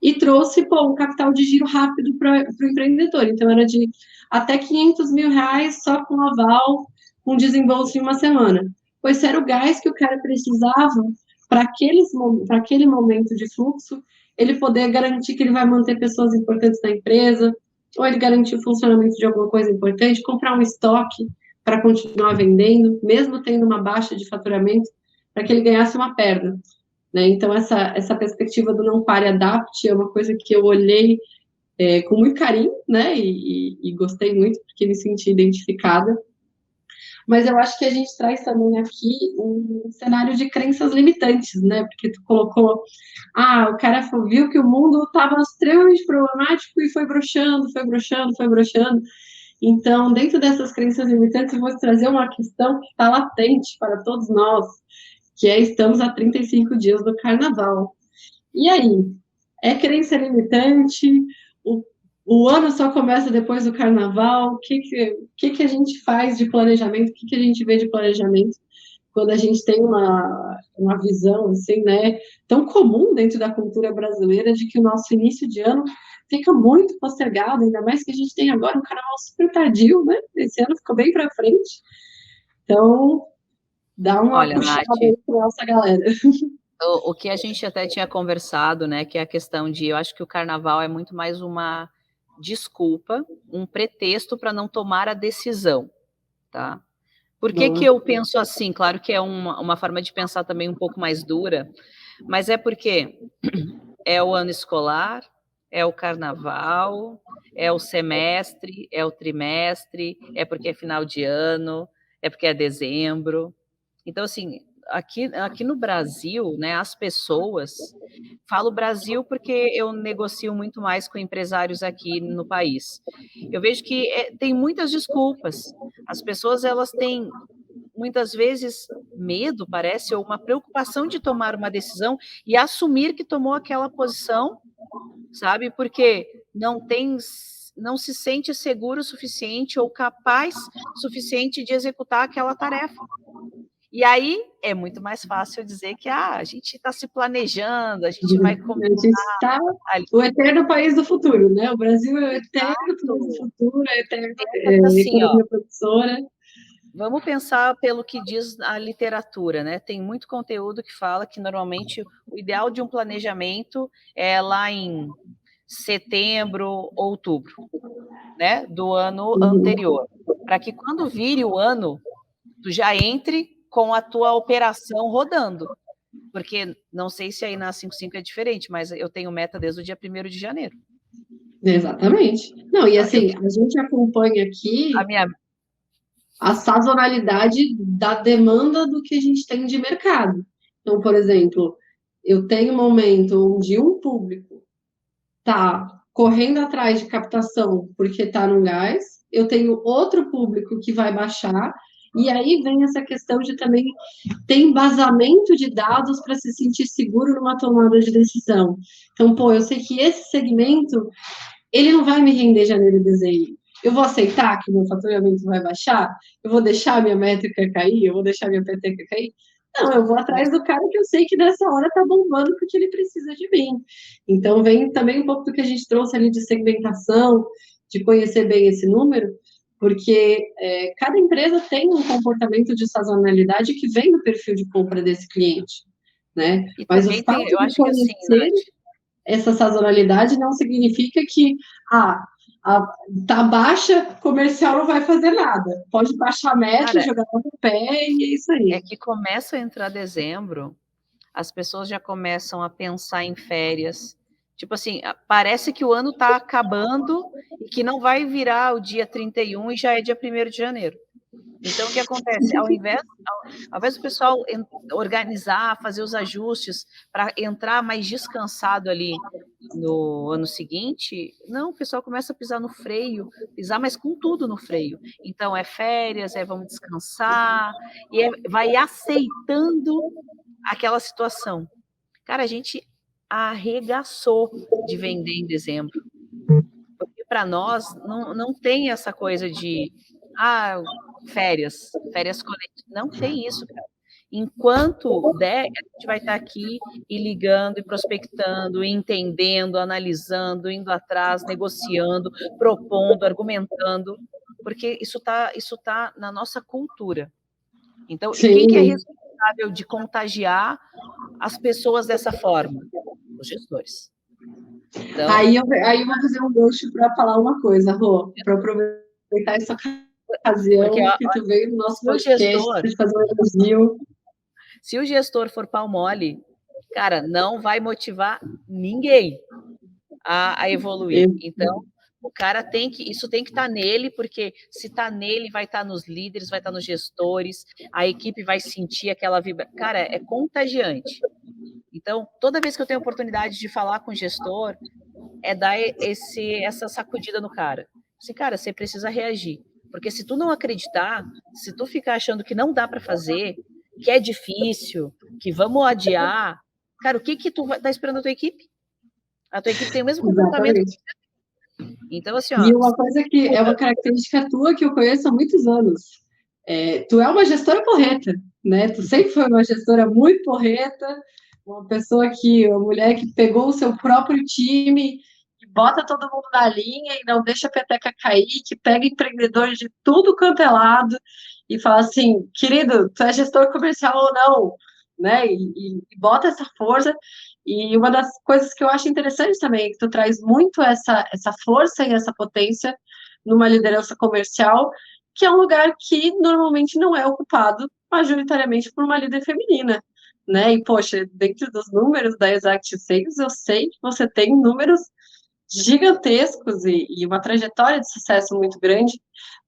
E trouxe, um capital de giro rápido para o empreendedor. Então, era de até 500 mil reais só com aval, com desembolso em uma semana. Pois era o gás que o cara precisava para aquele momento de fluxo, ele poder garantir que ele vai manter pessoas importantes na empresa, ou ele garantir o funcionamento de alguma coisa importante, comprar um estoque para continuar vendendo, mesmo tendo uma baixa de faturamento, para que ele ganhasse uma perna. Né? Então, essa perspectiva do não pare, adapte é uma coisa que eu olhei com muito carinho, né? E gostei muito, porque me senti identificada. Mas eu acho que a gente traz também aqui um cenário de crenças limitantes, né? Porque tu colocou, o cara viu que o mundo estava extremamente problemático e foi broxando, foi broxando, foi broxando. Então, dentro dessas crenças limitantes, eu vou trazer uma questão que está latente para todos nós, que estamos a 35 dias do carnaval. E aí? É crença limitante? o ano só começa depois do carnaval, o que a gente faz de planejamento, o que a gente vê de planejamento quando a gente tem uma visão, assim, né, tão comum dentro da cultura brasileira de que o nosso início de ano fica muito postergado, ainda mais que a gente tem agora um carnaval super tardio, né? Esse ano ficou bem para frente. Então, dá uma Olha, puxada Nath, aí para nossa galera. o que a gente até tinha conversado, né, que é a questão de, eu acho que o carnaval é muito mais uma desculpa, um pretexto para não tomar a decisão, tá? Por que que Boa. eu penso assim? Claro que é uma forma de pensar também um pouco mais dura, mas é porque é o ano escolar, é o carnaval, é o semestre, é o trimestre, é porque é final de ano, é porque é dezembro. Então, assim, aqui no Brasil, né, as pessoas, falo Brasil porque eu negocio muito mais com empresários aqui no país. Eu vejo que tem muitas desculpas. As pessoas, elas têm muitas vezes medo, parece, ou uma preocupação de tomar uma decisão e assumir que tomou aquela posição, sabe? Porque não se sente seguro o suficiente ou capaz suficiente de executar aquela tarefa. E aí é muito mais fácil dizer que a gente está se planejando, a gente vai A começar gente está ali. o eterno país do futuro, né? O Brasil é o eterno país do Exato. futuro, é a eterna Pensa que assim, ó, economia promissora. vamos pensar pelo que diz a literatura, né? Tem muito conteúdo que fala que normalmente o ideal de um planejamento é lá em setembro, outubro, né? Do ano Uhum. anterior. Para que quando vire o ano, tu já entre com a tua operação rodando. Porque não sei se aí na 55 é diferente, mas eu tenho meta desde o dia 1º de janeiro. Exatamente. Não, e Então, assim, a gente acompanha a aqui minha a sazonalidade da demanda do que a gente tem de mercado. Então, por exemplo, eu tenho um momento onde um público está correndo atrás de captação porque está no gás, eu tenho outro público que vai baixar, e aí vem essa questão de também ter embasamento de dados para se sentir seguro numa tomada de decisão. Então, pô, eu sei que esse segmento ele não vai me render janeiro e dezembro. Eu vou aceitar que meu faturamento vai baixar? Eu vou deixar minha métrica cair? Eu vou deixar minha peteca cair? Não, eu vou mas atrás do cara que eu sei que nessa hora tá bombando porque ele precisa de mim. Então, vem também um pouco do que a gente trouxe ali de segmentação, de conhecer bem esse número, porque cada empresa tem um comportamento de sazonalidade que vem do perfil de compra desse cliente, né? e Mas o também tem, fato eu de acho que assim, conhecer Nath, essa sazonalidade não significa que ah, tá baixa, comercial não vai fazer nada. Pode baixar a meta, cara, jogar no pé e é isso é aí. que começa a entrar dezembro, as pessoas já começam a pensar em férias. Tipo assim, parece que o ano está acabando e que não vai virar o dia 31 e já é dia 1º de janeiro. Então, o que acontece? Ao invés do pessoal organizar, fazer os ajustes para entrar mais descansado ali no ano seguinte, não, o pessoal começa a pisar no freio, pisar, mas com tudo no freio. Então, é férias, vamos descansar, e vai aceitando aquela situação. Cara, a gente arregaçou de vender em dezembro. Porque para nós não tem essa coisa de férias coletivas. Não tem isso, cara. Enquanto der, a gente vai estar aqui e ligando, e prospectando, e entendendo, analisando, indo atrás, negociando, propondo, argumentando, porque isso tá na nossa cultura. Então, e quem que é Sim. responsável de contagiar as pessoas dessa forma? Os gestores. Então, Aí eu vou fazer um gancho para falar uma coisa, Rô, para aproveitar essa porque ocasião que tu veio no nosso se o podcast gestor, para fazer um elogio. se o gestor for pau mole, cara, não vai motivar ninguém a evoluir. Então, o cara isso tem que estar nele, porque se está nele, vai estar nos líderes, vai estar nos gestores, a equipe vai sentir aquela vibra. Cara, é contagiante. Então, toda vez que eu tenho oportunidade de falar com o gestor, é dar essa sacudida no cara. Assim, cara, você precisa reagir. Porque se tu não acreditar, se tu ficar achando que não dá para fazer, que é difícil, que vamos adiar, cara, o que tu tá esperando a tua equipe? A tua equipe tem o mesmo comportamento. Exatamente. Então, assim, ó, E uma coisa que é uma característica tua que eu conheço há muitos anos. Tu é uma gestora porreta, né? Tu sempre foi uma gestora muito porreta, uma mulher que pegou o seu próprio time e bota todo mundo na linha e não deixa a peteca cair, que pega empreendedores de tudo quanto é lado e fala assim, querido, tu é gestor comercial ou não, né? E bota essa força. E uma das coisas que eu acho interessante também é que tu traz muito essa força e essa potência numa liderança comercial, que é um lugar que normalmente não é ocupado majoritariamente por uma líder feminina, né? E, poxa, dentro dos números da Exact Sales, eu sei que você tem números gigantescos e uma trajetória de sucesso muito grande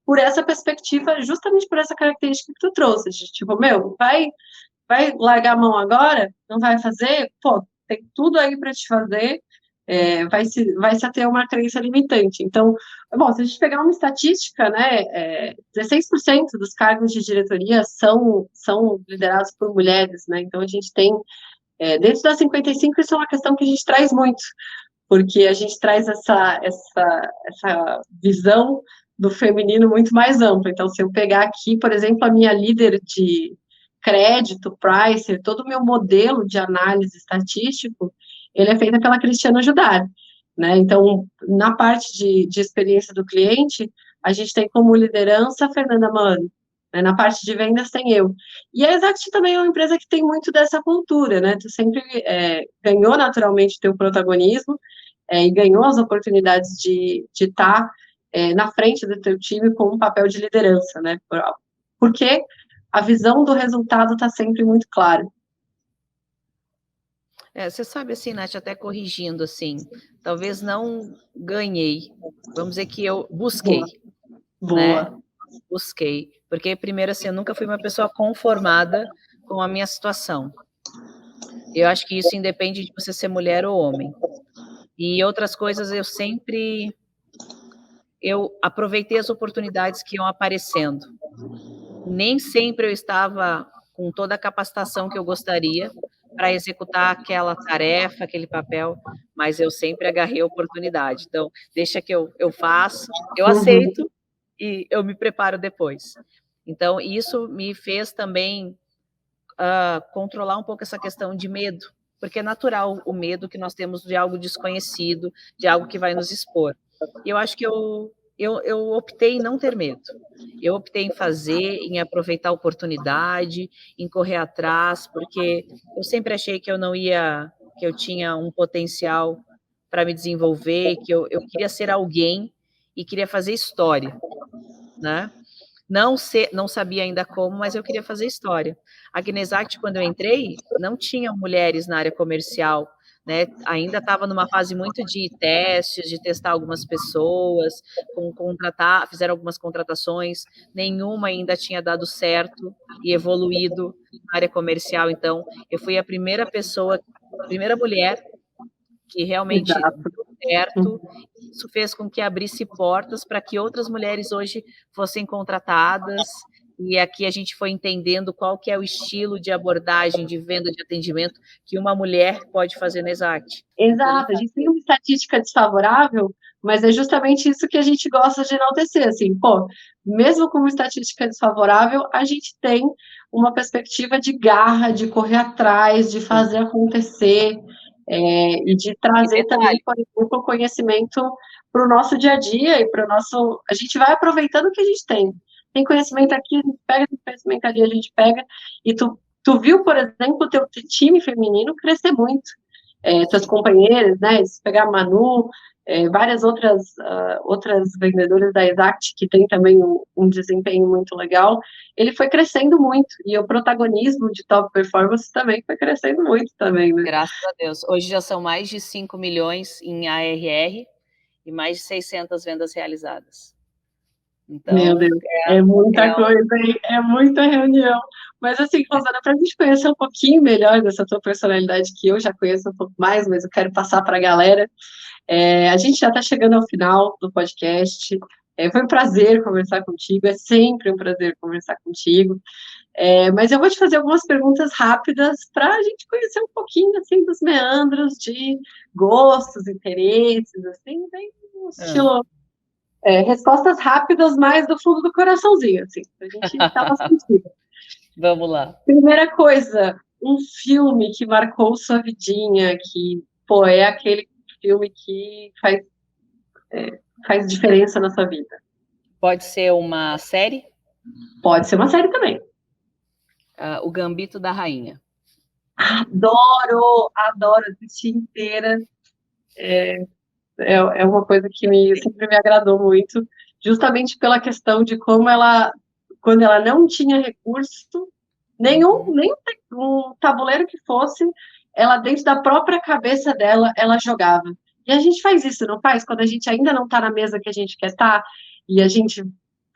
por essa perspectiva, justamente por essa característica que tu trouxe, de tipo, meu, vai largar a mão agora? Não vai fazer? Pô, tem tudo aí para te fazer, vai se ater uma crença limitante. Então, bom, se a gente pegar uma estatística, né, 16% dos cargos de diretoria são liderados por mulheres, né, então a gente tem, dentro das 55, isso é uma questão que a gente traz muito, porque a gente traz essa visão do feminino muito mais ampla. Então, se eu pegar aqui, por exemplo, a minha líder de crédito, pricer, todo o meu modelo de análise estatístico, ele é feito pela Cristiana Judar, né? Então, na parte de experiência do cliente, a gente tem como liderança a Fernanda Mano, né? Na parte de vendas tem eu. E a Exact também é uma empresa que tem muito dessa cultura, né? Tu sempre ganhou naturalmente teu protagonismo, e ganhou as oportunidades de estar na frente do teu time com um papel de liderança, né? Porque a visão do resultado está sempre muito clara. Você sabe, assim, Nath, até corrigindo, assim, talvez não ganhei, vamos dizer que eu busquei, Boa. né? Busquei, porque primeiro, assim, eu nunca fui uma pessoa conformada com a minha situação. Eu acho que isso independe de você ser mulher ou homem. E outras coisas eu aproveitei as oportunidades que iam aparecendo. Nem sempre eu estava com toda a capacitação que eu gostaria para executar aquela tarefa, aquele papel, mas eu sempre agarrei a oportunidade. Então, deixa que eu faço, eu aceito e eu me preparo depois. Então, isso me fez também controlar um pouco essa questão de medo, porque é natural o medo que nós temos de algo desconhecido, de algo que vai nos expor. E eu acho que eu optei em não ter medo. Eu optei em fazer, em aproveitar a oportunidade, em correr atrás, porque eu sempre achei que que eu tinha um potencial para me desenvolver, que eu queria ser alguém e queria fazer história, né? Não sabia ainda como, mas eu queria fazer história. Aqui na Exact, quando eu entrei, não tinha mulheres na área comercial, né? Ainda estava numa fase muito de testes, de testar algumas pessoas, fizeram algumas contratações, nenhuma ainda tinha dado certo e evoluído na área comercial. Então, eu fui a primeira mulher que realmente deu certo. Isso fez com que abrisse portas para que outras mulheres hoje fossem contratadas, e aqui a gente foi entendendo qual que é o estilo de abordagem, de venda, de atendimento que uma mulher pode fazer na Exact. Exato, a gente tem uma estatística desfavorável, mas é justamente isso que a gente gosta de enaltecer, assim, pô, mesmo com uma estatística desfavorável, a gente tem uma perspectiva de garra, de correr atrás, de fazer acontecer, e de trazer também, por exemplo, o conhecimento para o nosso dia a dia e para o nosso... A gente vai aproveitando o que a gente tem. Tem conhecimento aqui, a gente pega, tem conhecimento ali, a gente pega, e tu viu, por exemplo, o teu time feminino crescer muito. Tuas companheiras, né? Se pegar a Manu, várias outras vendedoras da Exact que tem também um desempenho muito legal, ele foi crescendo muito, e o protagonismo de top performance também foi crescendo muito também, né? Graças a Deus. Hoje já são mais de 5 milhões em ARR e mais de 600 vendas realizadas. Então, meu Deus, é muita coisa, hein? É muita reunião. Mas assim, Rosana, para a gente conhecer um pouquinho melhor dessa tua personalidade, que eu já conheço um pouco mais, mas eu quero passar para a galera, a gente já está chegando ao final do podcast. Foi um prazer conversar contigo, é sempre um prazer conversar contigo. Mas eu vou te fazer algumas perguntas rápidas para a gente conhecer um pouquinho assim dos meandros de gostos, interesses, assim, bem estilo respostas rápidas, mas do fundo do coraçãozinho, assim, a gente tava sentindo. Vamos lá. Primeira coisa, um filme que marcou sua vidinha, que, pô, é aquele filme que faz diferença na sua vida. Pode ser uma série? Pode ser uma série também. O Gambito da Rainha. Adoro, assistir inteira. É uma coisa que sempre me agradou muito, justamente pela questão de como ela, quando ela não tinha recurso, nem um tabuleiro que fosse, ela dentro da própria cabeça dela, ela jogava. E a gente faz isso, não faz? Quando a gente ainda não está na mesa que a gente quer estar, e a gente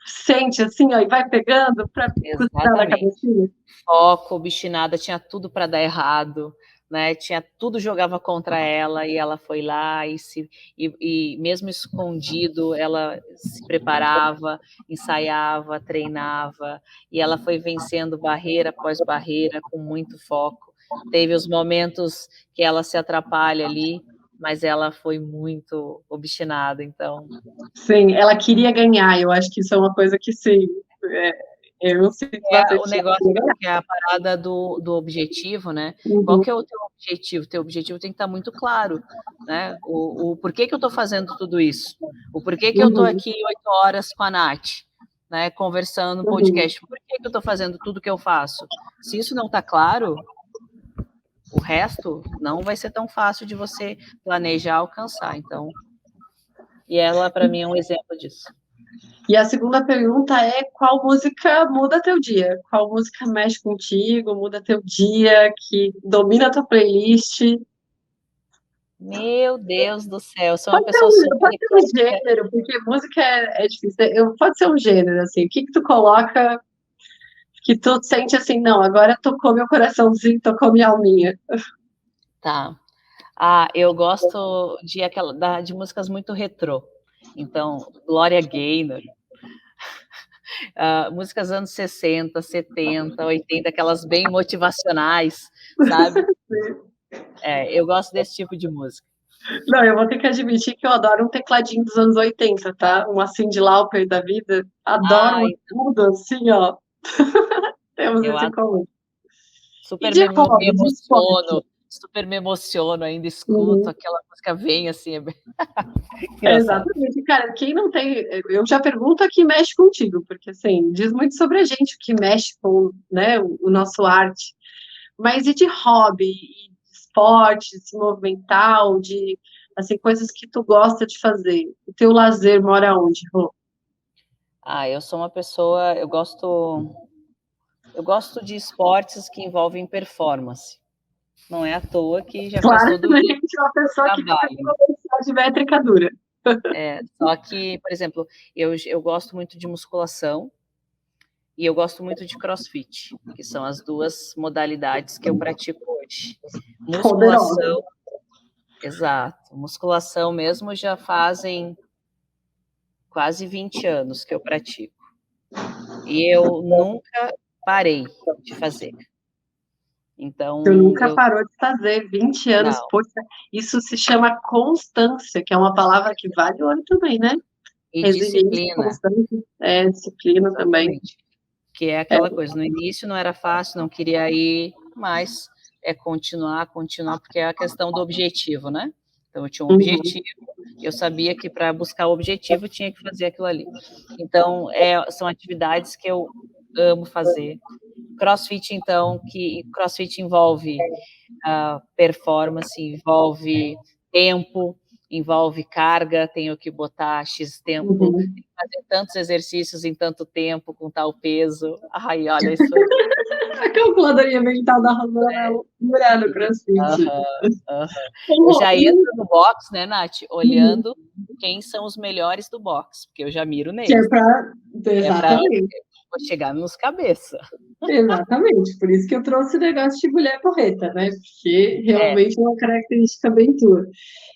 sente assim, ó, e vai pegando para custar na cabecinha. Foco, obstinada, tinha tudo para dar errado, né? Tudo jogava contra ela e ela foi lá e mesmo escondido, ela se preparava, ensaiava, treinava e ela foi vencendo barreira após barreira com muito foco. Teve os momentos que ela se atrapalha ali, mas ela foi muito obstinada, então. Sim, ela queria ganhar. Eu acho que isso é uma coisa que sim. Eu sinto bastante. O negócio que é a parada do objetivo, né? Uhum. Qual que é o teu objetivo? Teu objetivo tem que estar muito claro, né? O porquê que eu estou fazendo tudo isso? O porquê que eu estou aqui 8 horas com a Nath, né? Conversando no podcast. Por que eu estou fazendo tudo que eu faço? Se isso não está claro, o resto não vai ser tão fácil de você planejar, alcançar. Então, e ela, para mim, é um exemplo disso. E a segunda pergunta é: qual música muda teu dia? Qual música mexe contigo, muda teu dia, que domina a tua playlist? Meu Deus do céu, eu sou uma pessoa pode ser um gênero, porque música é difícil. Pode ser um gênero, assim. O que tu coloca que tu sente assim, não, agora tocou meu coraçãozinho, tocou minha alminha. Tá. Eu gosto de músicas muito retrô. Então, Gloria Gaynor, músicas anos 60, 70, 80, aquelas bem motivacionais, sabe? Eu gosto desse tipo de música. Não, eu vou ter que admitir que eu adoro um tecladinho dos anos 80, tá? Um Cyndi Lauper da vida. Adoro tudo, assim, ó. Temos esse em comum. Super me emociono, ainda escuto, aquela música vem assim. Exatamente, cara, quem não tem, eu já pergunto a que mexe contigo, porque assim, diz muito sobre a gente, o que mexe com, né, o nosso arte, mas e de hobby, e de esporte, de se movimentar, ou de, assim, coisas que tu gosta de fazer, o teu lazer mora onde, Rô? Eu sou uma pessoa, eu gosto de esportes que envolvem performance. Não é à toa que já faz todo dia uma pessoa que gosta de métrica dura. Só que, por exemplo, eu gosto muito de musculação e eu gosto muito de crossfit, que são as duas modalidades que eu pratico hoje. Musculação, exato. Musculação mesmo já fazem quase 20 anos que eu pratico. E eu nunca parei de fazer. Então, tu nunca parou de fazer, 20 anos, não. Poxa, isso se chama constância, que é uma palavra que vale ouro também, né? E disciplina. Disciplina também. Que é aquela coisa, no início não era fácil, não queria ir, mas é continuar, porque é a questão do objetivo, né? Então, eu tinha um objetivo, eu sabia que para buscar o objetivo eu tinha que fazer aquilo ali. Então, são atividades que eu amo fazer. CrossFit, então, CrossFit envolve performance, envolve tempo, envolve carga, tenho que botar X tempo, fazer tantos exercícios em tanto tempo, com tal peso. Ai, olha isso. A calculadoria mental da Rosana no CrossFit. Eu já entro no box, né, Nath? Olhando quem são os melhores do box, porque eu já miro neles. Exatamente. Vou chegar nos cabeça. Exatamente, por isso que eu trouxe o negócio de mulher porreta, né? Porque realmente é uma característica bem tua.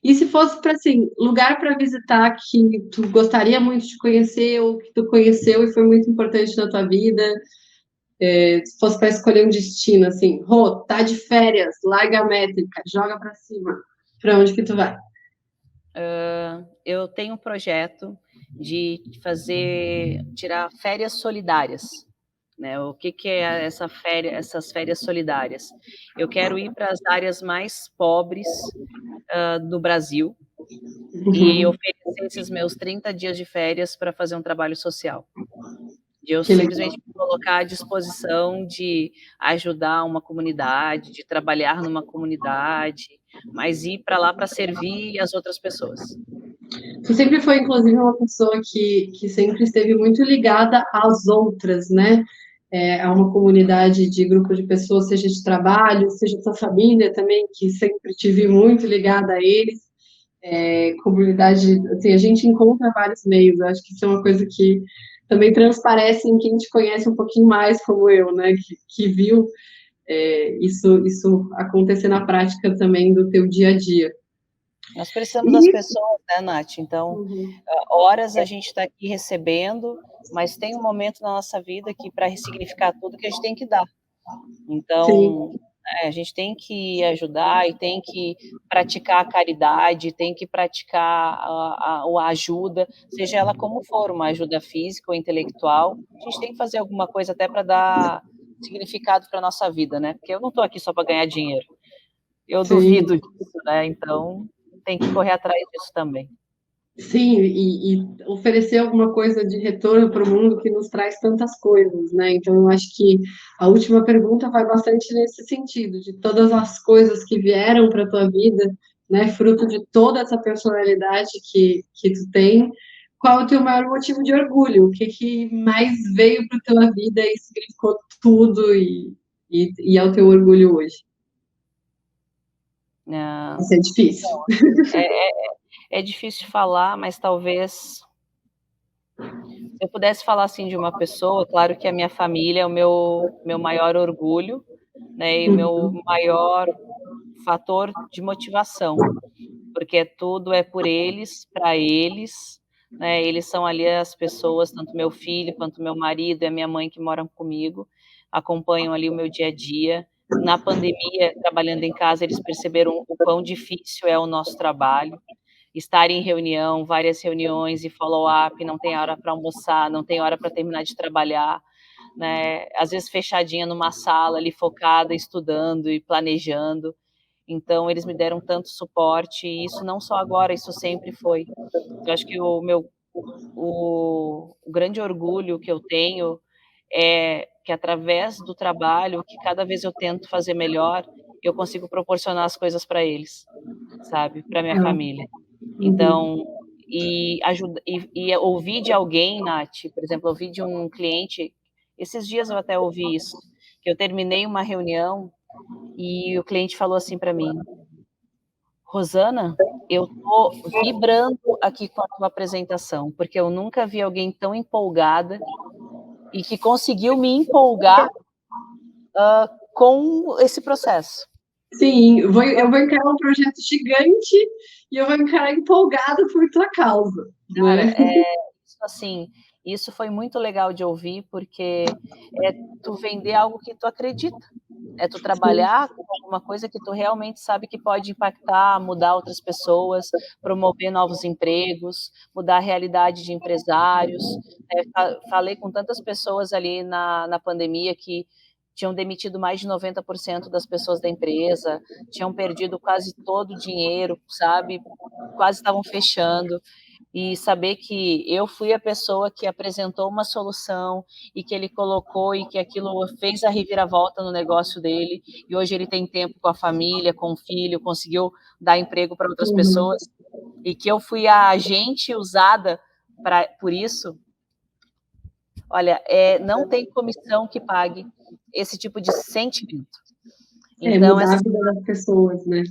E se fosse para, assim, lugar para visitar que tu gostaria muito de conhecer, ou que tu conheceu e foi muito importante na tua vida, se fosse para escolher um destino, assim, Rô, tá de férias, larga a métrica, joga para cima, para onde que tu vai? eu tenho um projeto de tirar férias solidárias, né? O que é essas férias solidárias? Eu quero ir para as áreas mais pobres do Brasil e Uhum. oferecer esses meus 30 dias de férias para fazer um trabalho social. De eu Que legal. simplesmente me colocar à disposição de ajudar uma comunidade, de trabalhar numa comunidade, mas ir para lá para servir as outras pessoas. Você sempre foi, inclusive, uma pessoa que sempre esteve muito ligada às outras, né? A uma comunidade de grupo de pessoas, seja de trabalho, seja da sua família também, que sempre te vi muito ligada a eles. Comunidade, assim, a gente encontra vários meios, eu acho que isso é uma coisa que também transparece em quem te conhece um pouquinho mais, como eu, né? Que viu isso acontecer na prática também do teu dia a dia. Nós precisamos das E, pessoas, né, Nath? Então, uhum, horas a gente está aqui recebendo, mas tem um momento na nossa vida que, para ressignificar tudo, que a gente tem que dar. sim, Então, a gente tem que ajudar e tem que praticar a caridade, tem que praticar a ajuda, seja ela como for, uma ajuda física ou intelectual. A gente tem que fazer alguma coisa até para dar significado para a nossa vida, né? Porque eu não estou aqui só para ganhar dinheiro. Eu sim. duvido disso, né? Então, tem que correr atrás disso também. Sim, e oferecer alguma coisa de retorno para o mundo que nos traz tantas coisas, né? Então, eu acho que a última pergunta vai bastante nesse sentido, de todas as coisas que vieram para a tua vida, né? Fruto de toda essa personalidade que tu tem, qual é o teu maior motivo de orgulho? O que mais veio para a tua vida e significou tudo e é o teu orgulho hoje? Ah, Isso é difícil. então, é, é difícil falar, mas talvez se eu pudesse falar assim de uma pessoa, claro que a minha família é o meu maior orgulho, né, e o meu Uhum, maior fator de motivação, porque tudo é por eles, para eles, né, eles são ali as pessoas, tanto meu filho quanto meu marido e a minha mãe que moram comigo, acompanham ali o meu dia a dia. Na pandemia, trabalhando em casa, eles perceberam o quão difícil é o nosso trabalho, estar em reunião, várias reuniões e follow-up, não tem hora para almoçar, não tem hora para terminar de trabalhar, né? Às vezes fechadinha numa sala ali focada, estudando e planejando. Então eles me deram tanto suporte e isso não só agora, isso sempre foi. Eu acho que o grande orgulho que eu tenho é que através do trabalho, que cada vez eu tento fazer melhor, eu consigo proporcionar as coisas para eles, sabe? Para minha legal. família. Uhum, Então, e ouvir de alguém, Nath, por exemplo, ouvir de um cliente, esses dias eu até ouvi isso, que eu terminei uma reunião e o cliente falou assim para mim: Rosana, eu tô vibrando aqui com a tua apresentação, porque eu nunca vi alguém tão empolgada e que conseguiu me empolgar com esse processo. sim, eu vou encarar um projeto gigante e eu vou encarar empolgada por tua causa, Cara, né? isso assim, isso foi muito legal de ouvir, porque é tu vender algo que tu acredita, é tu Sim, trabalhar com alguma coisa que tu realmente sabe que pode impactar, mudar outras pessoas, promover novos empregos, mudar a realidade de empresários. Falei com tantas pessoas ali na pandemia que tinham demitido mais de 90% das pessoas da empresa, tinham perdido quase todo o dinheiro, sabe? Quase estavam fechando e saber que eu fui a pessoa que apresentou uma solução e que ele colocou e que aquilo fez a reviravolta no negócio dele e hoje ele tem tempo com a família, com o filho, conseguiu dar emprego para outras uhum. pessoas e que eu fui a agente usada por isso, olha, não tem comissão que pague esse tipo de sentimento. Então, Mudar a vida das pessoas, né?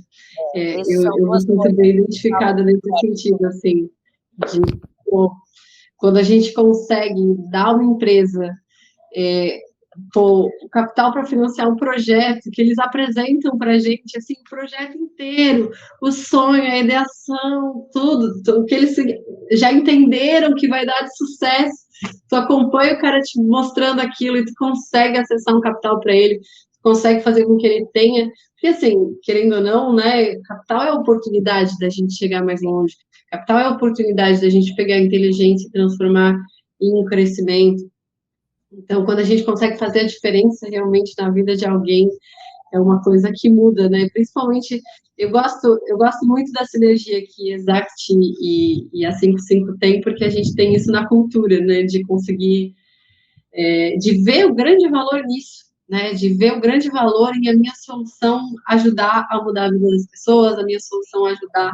esses Eu, são eu me duas sinto coisas bem que falam identificada nesse sentido, assim, de pô, quando a gente consegue dar uma empresa o capital para financiar um projeto que eles apresentam para a gente, assim, o projeto inteiro, o sonho, a ideação, tudo, o que eles já entenderam que vai dar de sucesso. Tu acompanha o cara te mostrando aquilo e tu consegue acessar um capital para ele, consegue fazer com que ele tenha, porque assim, querendo ou não, né, capital é a oportunidade da gente chegar mais longe, capital é a oportunidade da gente pegar a inteligência e transformar em um crescimento. Então, quando a gente consegue fazer a diferença realmente na vida de alguém, é uma coisa que muda, né? Principalmente, eu gosto muito da sinergia que Exact e a 55 tem, porque a gente tem isso na cultura, né? De conseguir, de ver o grande valor nisso, né? De ver o grande valor em a minha solução ajudar a mudar a vida das pessoas, a minha solução ajudar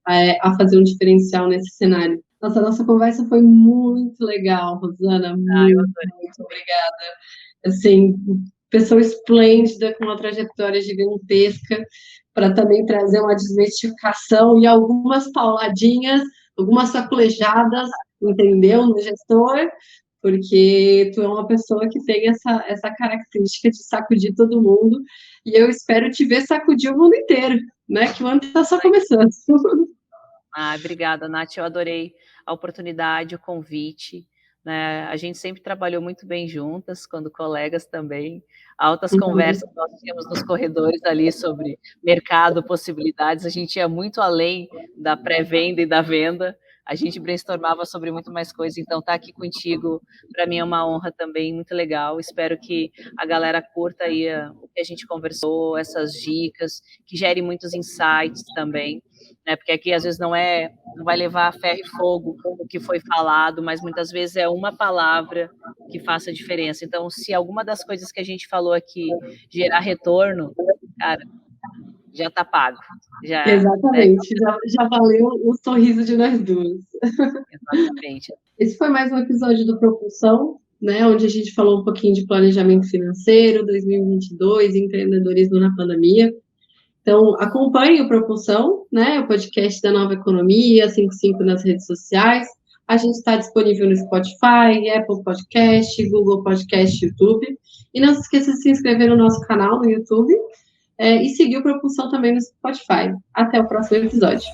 a fazer um diferencial nesse cenário. Nossa conversa foi muito legal, Rosana, Eu muito, adorei. muito obrigada. Assim, pessoa esplêndida, com uma trajetória gigantesca, para também trazer uma desmistificação e algumas pauladinhas, algumas sacolejadas, entendeu, no gestor, porque tu é uma pessoa que tem essa característica de sacudir todo mundo, e eu espero te ver sacudir o mundo inteiro, né, que o ano está só começando. Obrigada, Nath, eu adorei a oportunidade, o convite, né? A gente sempre trabalhou muito bem juntas, quando colegas também, altas conversas nós tínhamos nos corredores ali sobre mercado, possibilidades, a gente ia muito além da pré-venda e da venda, a gente brainstormava sobre muito mais coisas, então estar aqui contigo, para mim é uma honra também, muito legal, espero que a galera curta aí o que a gente conversou, essas dicas, que gere muitos insights também, né? Porque aqui às vezes não vai levar a ferro e fogo o que foi falado, mas muitas vezes é uma palavra que faça a diferença. Então, se alguma das coisas que a gente falou aqui gerar retorno, cara, já está pago. Exatamente, já valeu o sorriso de nós duas. Exatamente. Esse foi mais um episódio do Propulsão, né, onde a gente falou um pouquinho de planejamento financeiro, 2022, empreendedorismo na pandemia. Então, acompanhe o Propulsão, né, o podcast da Nova Economia, 55 nas redes sociais. A gente está disponível no Spotify, Apple Podcast, Google Podcast, YouTube. E não se esqueça de se inscrever no nosso canal no YouTube e seguir o Propulsão também no Spotify. Até o próximo episódio.